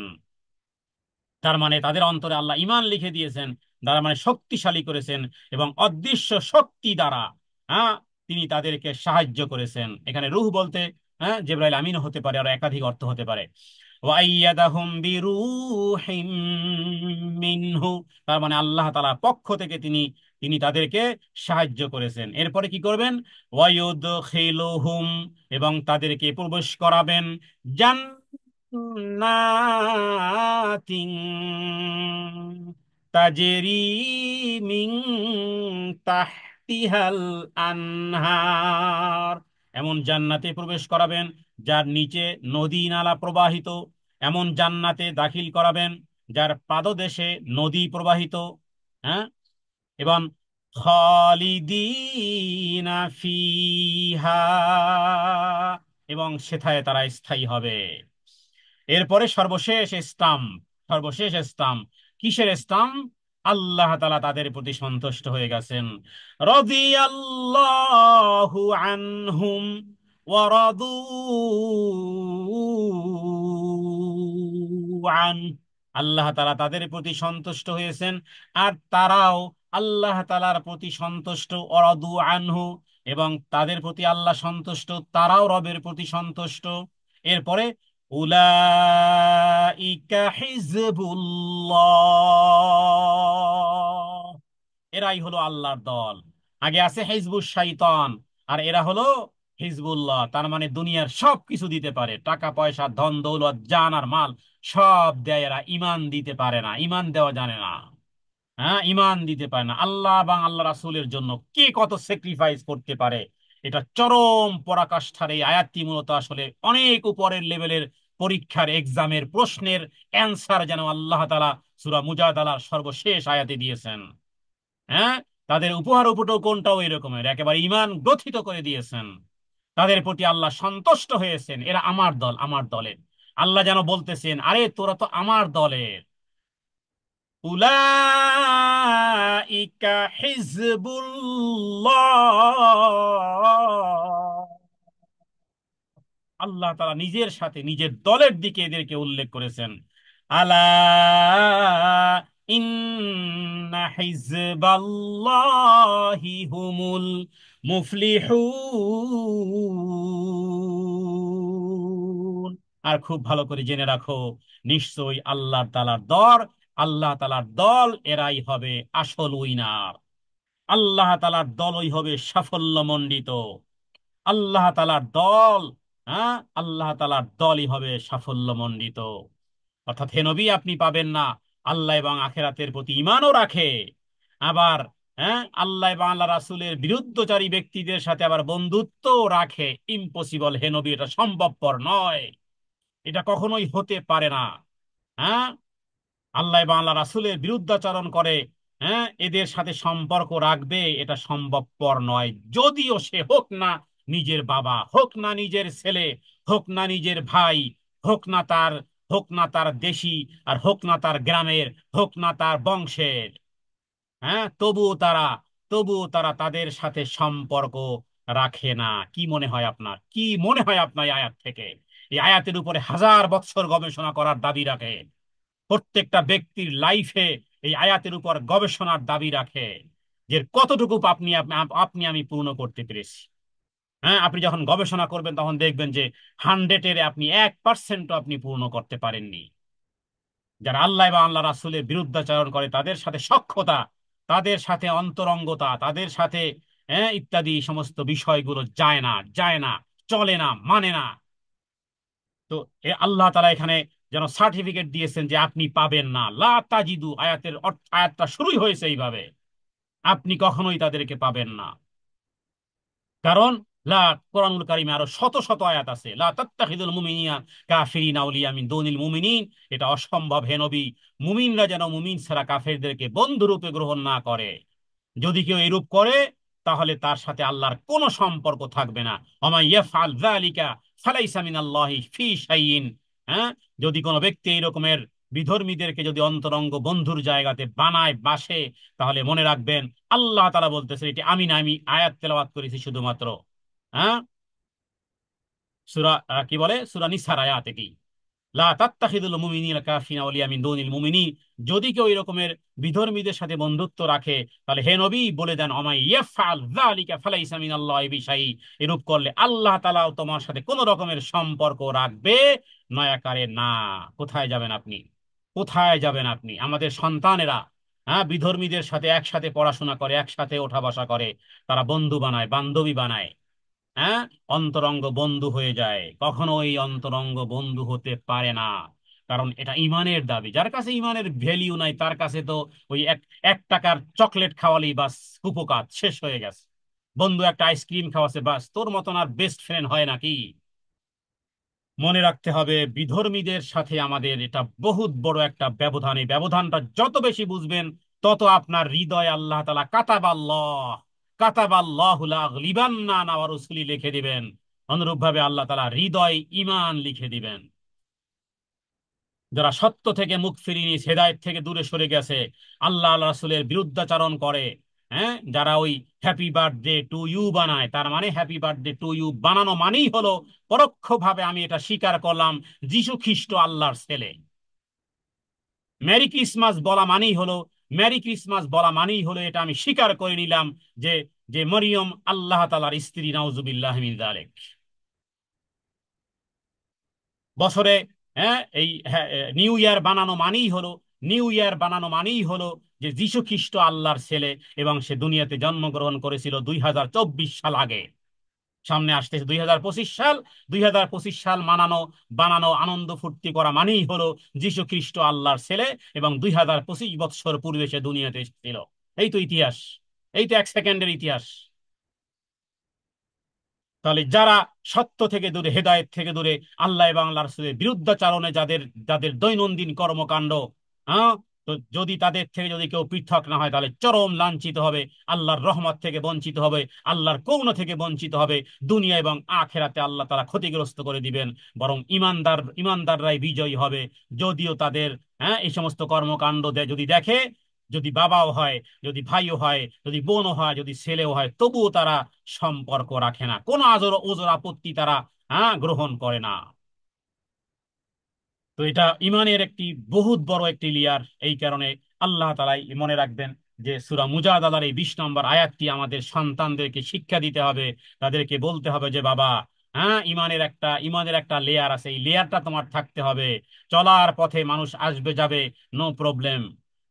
তার মানে তাদের অন্তরে আল্লাহ ঈমান লিখে দিয়েছেন, তার মানে শক্তিশালী করেছেন, এবং অদৃশ্য শক্তি দ্বারা, হ্যাঁ, তিনি তাদেরকে সাহায্য করেছেন। এখানে রূহ বলতে, হ্যাঁ, জিবরাইল আমিন হতে পারে, আর একাধিক অর্থ হতে পারে। ওয়াইয়াদাহুম বিরূহিম মিনহু, তার মানে আল্লাহ তাআলার পক্ষ থেকে তিনি তিনি তাদেরকে সাহায্য করেছেন। এরপরে কি করবেন? ওয়ায়ুদখিলুহুম, এবং তাদেরকে প্রবেশ করাবেন জান্নাতিন তাজরি মিন তাহতিহাল আনহার, এমন জান্নাতে প্রবেশ করাবেন যার নিচে নদী নালা প্রবাহিত, এমন জান্নাতে দাখিল করাবেন যার পাদদেশে নদী প্রবাহিত, হ্যাঁ, এবং খালিদিনা ফিহা, এবং সেথায় তারা স্থায়ী হবে। এরপরে সর্বশেষ স্টাম্প, সর্বশেষ স্টাম্প, কিসের স্টাম্প? আল্লাহ তাআলা তাদের প্রতি সন্তুষ্ট হয়ে গেছেন। রাদিয়াল্লাহু আনহুম ওয়া রাদু আন, আল্লাহ তাআলা তাদের প্রতি সন্তুষ্ট হয়েছেন, আর তারাও আল্লাহ তাআলার প্রতি সন্তুষ্ট। ওয়ারাদু আনহু, এবং তাদের প্রতি আল্লাহ সন্তুষ্ট, তারাও রবের প্রতি সন্তুষ্ট। এরপরে উলাইকা হিজবুল্লাহ, এরাই হলো আল্লাহর দল। আগে আছে হিজবুশ শাইতান, আর এরা হলো হিজবুল্লাহ। তার মানে দুনিয়ার সব কিছু দিতে পারে, টাকা পয়সা ধন দৌলত জান আর মাল সব দেয়, এরা ঈমান দিতে পারে না, ঈমান দেওয়া জানে না। হ্যাঁ, ঈমান দিতে পারে না। আল্লাহ এবং আল্লাহ রাসূলের জন্য কে কত স্যাক্রিফাইস করতে পারে, এটা চরম পরাকাষ্ঠার। এই আয়াতটি মূলত আসলে অনেক উপরের লেভেলের পরীক্ষার, এক্সামের প্রশ্নের অ্যান্সার যেন আল্লাহ তাআলা সূরা মুজাদালার সর্বশেষ আয়াতে দিয়েছেন। হ্যাঁ, তাদের উপহার উপঢৌকনটাও এরকমের, একেবারে ঈমান গ্রথিত করে দিয়েছেন। তাদের প্রতি আল্লাহ সন্তুষ্ট হয়েছেন, এরা আমার দল, আমার দলের। আল্লাহ যেন বলতেছেন, আরে তোরা তো আমার দলের। উলাইকা হিজবুল্লাহ, আল্লাহ তাআলা নিজের সাথে নিজের দলের দিকে এদেরকে উল্লেখ করেছেন। আলা ইন্না হিজবাল্লাহি হুমুল মুফলিহুন, আর খুব ভালো করে জেনে রাখো, নিশ্চয়ই আল্লাহ তাআলার দল, আল্লাহ তাআলার দল এরাই হবে আসল উইনার। আল্লাহ তাআলার দলই হবে সাফল্যমণ্ডিত। আল্লাহ তাআলার দল, হ্যাঁ, আল্লাহ তাআলার দলই হবে সাফল্যমণ্ডিত। অর্থাৎ হে নবী, আপনি পাবেন না আল্লাহ এবং আখিরাতের প্রতি ঈমানও রাখে, আবার হ্যাঁ, আল্লাহ এবং আল্লাহ রাসূলের বিরুদ্ধচারী ব্যক্তিদের সাথে আবার বন্ধুত্ব রাখে, ইম্পসিবল হে নবী, এটা সম্ভবপর নয়, এটা কখনোই হতে পারে না। হ্যাঁ, আল্লাহ এবং আল্লাহ রাসূলের বিরুদ্ধাচরণ করে, হ্যাঁ, এদের সাথে সম্পর্ক রাখবে, এটা সম্ভবপর নয়। যদিও সে হোক না নিজের বাবা, হোক না নিজের ছেলে, হোক না নিজের ভাই, হোক না তার হোক না তার দেশি, আর হোক না তার গ্রামের, হোক না তার বংশের, হ্যাঁ, তবুও তারা তাদের সাথে সম্পর্ক রাখে না। কি মনে হয় আপনার, কি মনে হয় আপনার এই আয়াত থেকে? এই আয়াতের উপরে হাজার বছর গবেষণা করার দাবি রাখে, প্রত্যেকটা ব্যক্তির লাইফে এই আয়াতের উপর গবেষণার দাবি রাখে, যে কতটুকু আপনি আপনি আমি পূর্ণ করতে পেরেছি। হ্যাঁ, আপনি যখন গবেষণা করবেন তখন দেখবেন যে 100-এর আপনি 1% আপনি পূর্ণ করতে পারেননি। যারা আল্লাহ বা আল্লাহ রাসূলের বিরুদ্ধাচরণ করে তাদের সাথে সখ্যতা, তাদের সাথে অন্তরঙ্গতা, তাদের সাথে, হ্যাঁ, ইত্যাদি সমস্ত বিষয়গুলো যায় না, যায় না, চলে না, মানে না। তো আল্লাহ তাআলা এখানে যেন সার্টিফিকেট দিয়েছেন যে আপনি পাবেন না, লা তাজিদু, আয়াতটা শুরুই হয়েছে এইভাবে, আপনি কখনোই তাদেরকে পাবেন না। কারণ লা কোরআনুল কারিমে আরো শত শত আয়াত আছে, লা তাত্তাখিদুল মুমিনিনা কাফিরিনা আউলিয়া মিন দুনিল মুমিনিন, এটা অসম্ভব হে নবী, মুমিনরা যেন মুমিন ছাড়া কাফেরদেরকে বন্ধু রূপে গ্রহণ না করে। যদি কেউ এরূপ করে তাহলে তার সাথে আল্লাহর কোনো সম্পর্ক থাকবে না। ওমাই ইয়াফআল যালিকা ফালাইসা মিনাল্লাহি ফি শাইইন। হ্যাঁ, যদি কোনো ব্যক্তি এই রকমের বিধর্মীদেরকে যদি অন্তরঙ্গ বন্ধুর জায়গাতে বানায় বাসে, তাহলে মনে রাখবেন আল্লাহ তাআলা বলতেছে, এটি আমি না, আমি আয়াত তেলাওয়াত করেছি শুধুমাত্র। হ্যাঁ, সূরা কি বলে, সূরা নিসার আয়াত এটি, লা তাত্তাখিদুল মুমিনিনা কাফিরিনা আউলিয়া মিন দুনিল মুমিনিন। যদি কেউ এই রকমের বিধর্মীদের সাথে বন্ধুত্ব রাখে, তাহলে হে নবী বলে দেন, ওমাই ইয়াফআল যালিকা ফালাইসা মিনাল্লাহি বিশাই, এরূপ করলে আল্লাহ তাআলাও তোমার সাথে কোন রকমের সম্পর্ক রাখবে নয়াকারে না। কোথায় যাবেন আপনি, কোথায় যাবেন আপনি? আমাদের সন্তানেরা, হ্যাঁ, বিধর্মীদের সাথে একসাথে পড়াশোনা করে, একসাথে ওঠা বসা করে, তারা বন্ধু বানায়, বান্ধবী বানায়, হ্যাঁ, অন্তরঙ্গ বন্ধু হয়ে যায়। কখনো এই অন্তরঙ্গ বন্ধু হতে পারে না, কারণ এটা ইমানের দাবি। যার কাছে ইমানের ভ্যালিউ নাই তার কাছে তো ওই এক এক টাকার চকলেট খাওয়ালেই বাস কুপোকাত শেষ হয়ে গেছে। বন্ধু একটা আইসক্রিম খাওয়াছে, বাস তোর মতন আর বেস্ট ফ্রেন্ড হয় নাকি? মনে রাখতে হবে বিধর্মীদের সাথে আমাদের এটা বহুত বড় একটা ব্যবধান। এই ব্যবধানটা যত বেশি বুঝবেন, তত আপনার হৃদয় আল্লাহ তাআলা কাতাবাল্লাহু লা আগলিবান্না আনা ওয়া রুসুলি লিখে দিবেন। অনুরূপ ভাবে আল্লাহ তাআলা হৃদয় ঈমান লিখে দিবেন। যারা সত্য থেকে মুখ ফিরিয়ে নিয়ে হেদায়েত থেকে দূরে সরে গেছে, আল্লাহ আল্লাহ রাসূলের বিরুদ্ধাচরণ করে, হ্যাঁ, যারা ওই হ্যাপি বার্থডে টু ইউ বানায়, তার মানে হ্যাপি বার্থডে টু ইউ বানানো মানেই হলো পরোক্ষভাবে আমি এটা স্বীকার করলাম যীশু খ্রিস্ট আল্লাহর ছেলে। মেরি ক্রিসমাস বলা মানেই হলো মেরি ক্রিসমাস বলা মানেই হলো এটা আমি স্বীকার করে নিলাম যে যে মরিয়ম আল্লাহ তাআলার স্ত্রী, নাউজুবিল্লাহ মিন যালিক। বছরে, হ্যাঁ, এই নিউ ইয়ার বানানো মানেই হলো নিউ ইয়ার বানানো মানেই হলো যে যীশু খ্রিস্ট আল্লাহর ছেলে, এবং সে দুনিয়াতে জন্মগ্রহণ করেছিল 2024 সাল আগে। সামনে আসতেছে 2025 সাল। 2025 সাল মানানো, বানানো, আনন্দ ফুর্তি করা মানেই হলো যীশু খ্রিস্ট আল্লাহর ছেলে, এবং 2025 বৎসর পূর্বে সে দুনিয়াতে এসেছিল। এই তো ইতিহাস, এই তো 1 সেকেন্ডের ইতিহাস। তাহলে যারা সত্য থেকে দূরে, হেদায়েত থেকে দূরে, আল্লাহ এবং আল্লাহ রাসূলের বিরুদ্ধাচারণে যাদের যাদের দৈনন্দিন কর্মকাণ্ড, হ্যাঁ, তো যদি তাদের থেকে যদি কেউ পৃথক না হয় তাহলে চরম লাঞ্ছিত হবে, আল্লাহর রহমত থেকে বঞ্চিত হবে, আল্লাহর করুণ থেকে বঞ্চিত হবে। দুনিয়া এবং আখেরাতে আল্লাহ তারা ক্ষতিগ্রস্ত করে দিবেন। বরং ইমানদাররাই বিজয়ী হবে। যদিও তাদের, হ্যাঁ, এই সমস্ত কর্মকাণ্ড যদি দেখে, যদি বাবাও হয়, যদি ভাইও হয়, যদি বোনও হয়, যদি ছেলেও হয়, তবুও তারা সম্পর্ক রাখে না, কোনো আজর ওজর আপত্তি তারা, হ্যাঁ, গ্রহণ করে না। তো এটা ইমানের একটি বহুত বড় একটি লেয়ার। এই কারণে আল্লাহ তাআলা মনে রাখবেন যে সূরা মুজাদালার এই 20 নম্বর আয়াতটি আমাদের সন্তানদেরকে শিক্ষা দিতে হবে। তাদেরকে বলতে হবে যে বাবা, হ্যাঁ, ইমানের একটা লেয়ার আছে, এই লেয়ারটা তোমার থাকতে হবে। চলার পথে মানুষ আসবে যাবে, নো প্রবলেম।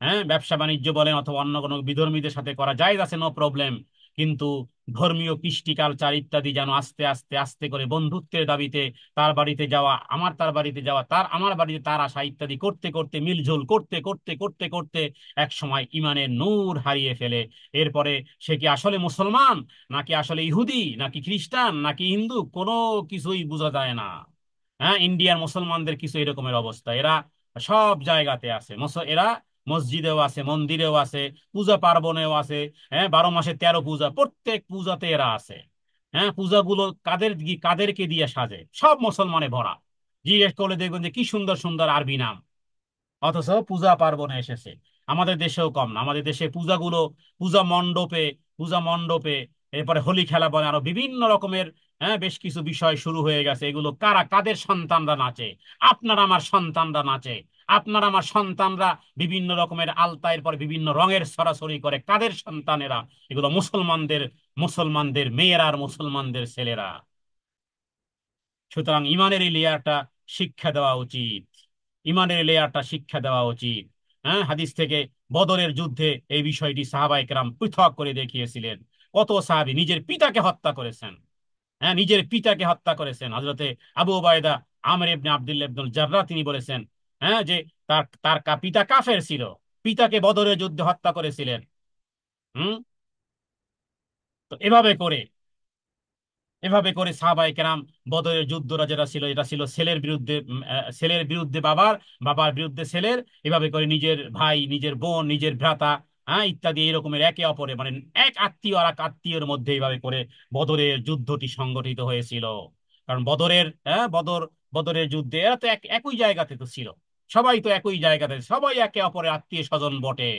হ্যাঁ, ব্যবসা বাণিজ্য বলেন অথবা অন্য কোনো বিধর্মীদের সাথে করা জায়েজ আছে, নো প্রবলেম। কিন্তু ধর্মীয় কৃষ্টি কালচার ইত্যাদি যেন আস্তে আস্তে আস্তে করে বন্ধুত্বের দাবিতে তার বাড়িতে যাওয়া, আমার তার বাড়িতে যাওয়া, তার আমার বাড়িতে তার আসা ইত্যাদি করতে করতে, মিলঝুল করতে করতে করতে করতে এক সময় ইমানের নূর হারিয়ে ফেলে। এরপরে সে কি আসলে মুসলমান, নাকি আসলে ইহুদি, নাকি খ্রিস্টান, নাকি হিন্দু, কোনো কিছুই বোঝা যায় না। হ্যাঁ, ইন্ডিয়ার মুসলমানদের কিছু এরকমের অবস্থা। এরা সব জায়গাতে আছে, এরা মসজিদেও আছে, মন্দিরেও আছে, পূজা পার্বণেও আছে। হ্যাঁ, 12 মাসে 13 পূজা, প্রত্যেক পূজাতে এরা আছে। হ্যাঁ, পূজাগুলো কাদেরকে দিয়ে সাজে, সব মুসলমানে ভরা। জিজ্ঞেস করলে দেখবেন যে কি সুন্দর সুন্দর আরবি নাম, অথচ পূজা পার্বণে এসেছে। আমাদের দেশেও কম না, আমাদের দেশে পূজাগুলো, পূজা মণ্ডপে, পূজা মণ্ডপে, এরপরে হোলি খেলা বলে আরো বিভিন্ন রকমের, হ্যাঁ, বেশ কিছু বিষয় শুরু হয়ে গেছে। এগুলো কাদের সন্তানরা নাচে? আপনার আমার সন্তানরা নাচে। আপনার আমার সন্তানরা বিভিন্ন রকমের আলতা, এরপর বিভিন্ন রঙের ছড়াছড়ি করে। কাদের সন্তানেরা এগুলো? মুসলমানদের, মুসলমানদের মেয়েরা আর মুসলমানদের ছেলেরা। সুতরাং ইমানের এই লেয়ারটা শিক্ষা দেওয়া উচিত, ইমানের এই লেয়ারটা শিক্ষা দেওয়া উচিত। হ্যাঁ, হাদিস থেকে বদরের যুদ্ধে এই বিষয়টি সাহাবায়ে কেরাম পৃথক করে দেখিয়েছিলেন। কত সাহাবী নিজের পিতাকে হত্যা করেছেন। হ্যাঁ, নিজের পিতাকে হত্যা করেছেন। হযরতে আবু উবাইদা আমির ইবনে আব্দুল্লাহ ইবনুল জাররাহ তিনি বলেছেন, হ্যাঁ, যে তার তার পিতা কাফের ছিল, পিতাকে বদরের যুদ্ধে হত্যা করেছিলেন। হুম। তো এভাবে করে সাহাবায়ে কেরাম বদরের যুদ্ধরা যেটা ছিল, এটা ছিল ছেলের বিরুদ্ধে, ছেলের বিরুদ্ধে বাবার, বাবার বিরুদ্ধে ছেলের, এভাবে করে নিজের ভাই, নিজের বোন, নিজের ভ্রাতা, হ্যাঁ, ইত্যাদি এরকমের একে অপরে, মানে এক আত্মীয় আর এক আত্মীয়ের মধ্যে এইভাবে করে বদরের যুদ্ধটি সংগঠিত হয়েছিল। কারণ বদরের যুদ্ধে এরা তো একই জায়গাতে তো ছিল, সবাই তো একই জায়গাতে, সবাই একে অপরের আত্মীয় স্বজন বটে।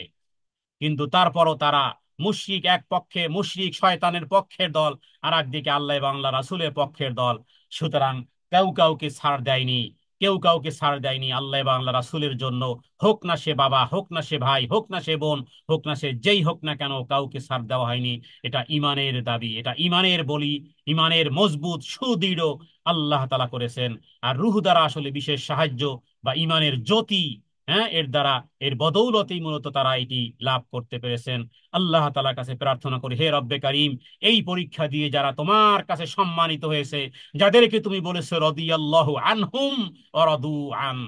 কিন্তু তারপরও তারা মুশরিক, এক পক্ষে মুশরিক শয়তানের পক্ষের দল, আর একদিকে আল্লাহ এবং আল্লাহ রাসূলের পক্ষের দল। সুতরাং কেউ কাউকে ছাড় দেয়নি, কেউ কাউকে ছাড় দেয়নি আল্লাহ এবং আল্লাহ রাসূলের জন্য। হোক না সে বাবা, হোক না সে ভাই, হোক না সে বোন, হোক না সে যেই হোক না কেন, কাউকে ছাড় দেওয়া হয়নি। এটা ইমানের দাবি, এটা ইমানের বলি, ইমানের মজবুত সুদৃঢ় আল্লাহ তাআলা করেছেন। আর রূহ দ্বারা আসলে বিশেষ সাহায্য বা ইমানের জ্যোতি, হ্যাঁ, এর দ্বারা, এর বদৌলতেই মূলত তারা এটি লাভ করতে পেরেছেন। আল্লাহ তাআলার কাছে প্রার্থনা করি, হে রব্বে কারীম, এই পরীক্ষা দিয়ে যারা তোমার কাছে সম্মানিত হয়েছে, যাদেরকে তুমি বলেছো রাদিয়াল্লাহু আনহুম ওয়া রাদু আন,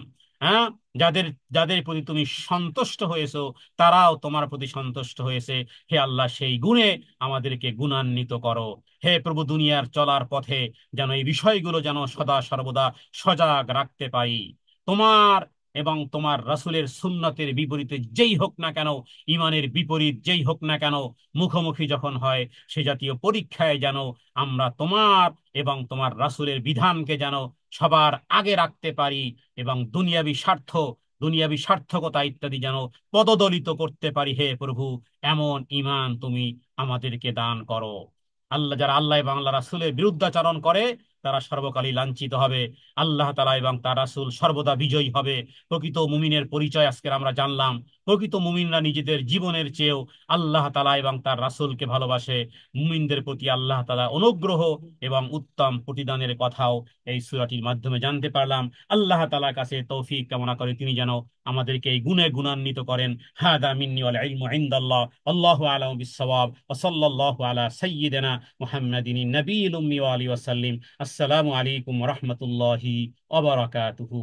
হ্যাঁ, যাদের যাদের প্রতি তুমি সন্তুষ্ট হয়েছো, তারাও তোমার প্রতি সন্তুষ্ট হয়েছে। হে আল্লাহ, সেই গুণে আমাদেরকে গুণান্বিত করো। হে প্রভু, দুনিয়ার চলার পথে যেন এই বিষয়গুলো যেন সদা সর্বদা সজাগ রাখতে পারি। তোমার এবং তোমার রাসূলের সুন্নতের বিপরীতে যেই হোক না কেন, ইমানের বিপরীত যেই হোক না কেন, মুখোমুখি যখন হয়, সে জাতীয় পরীক্ষায় যেন আমরা তোমার এবং তোমার রাসূলের বিধানকে যেন সবার আগে রাখতে পারি, এবং দুনিয়াবি সার্থকতা ইত্যাদি যেন পদদলিত করতে পারি। হে প্রভু, এমন ঈমান তুমি আমাদেরকে দান করো। যারা আল্লাহ এবং আল্লাহ রাসূলের বিরুদ্ধাচরণ করে, তারা সর্বকালই লাঞ্ছিত হবে। আল্লাহ তাআলা এবং তার রাসূল সর্বদা বিজয়ী হবে। প্রকৃত মুমিনের পরিচয় আজকে আমরা জানলাম। প্রকৃত মুমিনরা নিজেদের জীবনের চেয়েও আল্লাহ তাআলা এবং তার রাসূলকে ভালোবাসে। মুমিনদের প্রতি আল্লাহ তাআলা অনুগ্রহ এবং উত্তম প্রতিদানের কথাও এই সূরাটির মাধ্যমে জানতে পারলাম। আল্লাহ তাআলার কাছে তৌফিক কামনা করে তিনি যেন আমাদেরকে এই গুণে গুণান্বিত করেন। হাদা মিন্নি ওয়াল ইলমু ইনদাল্লাহ, আল্লাহু আ'লামু বিস-সাওয়াব, ওয়া সাল্লাল্লাহু আলা সাইয়্যিদিনা মুহাম্মাদিন নবিয়্যিল উম্মি ওয়া আলিহি ওয়া সাল্লিম। আসসালামু আলাইকুম ওয়া রাহমাতুল্লাহি ওয়া বারাকাতুহু।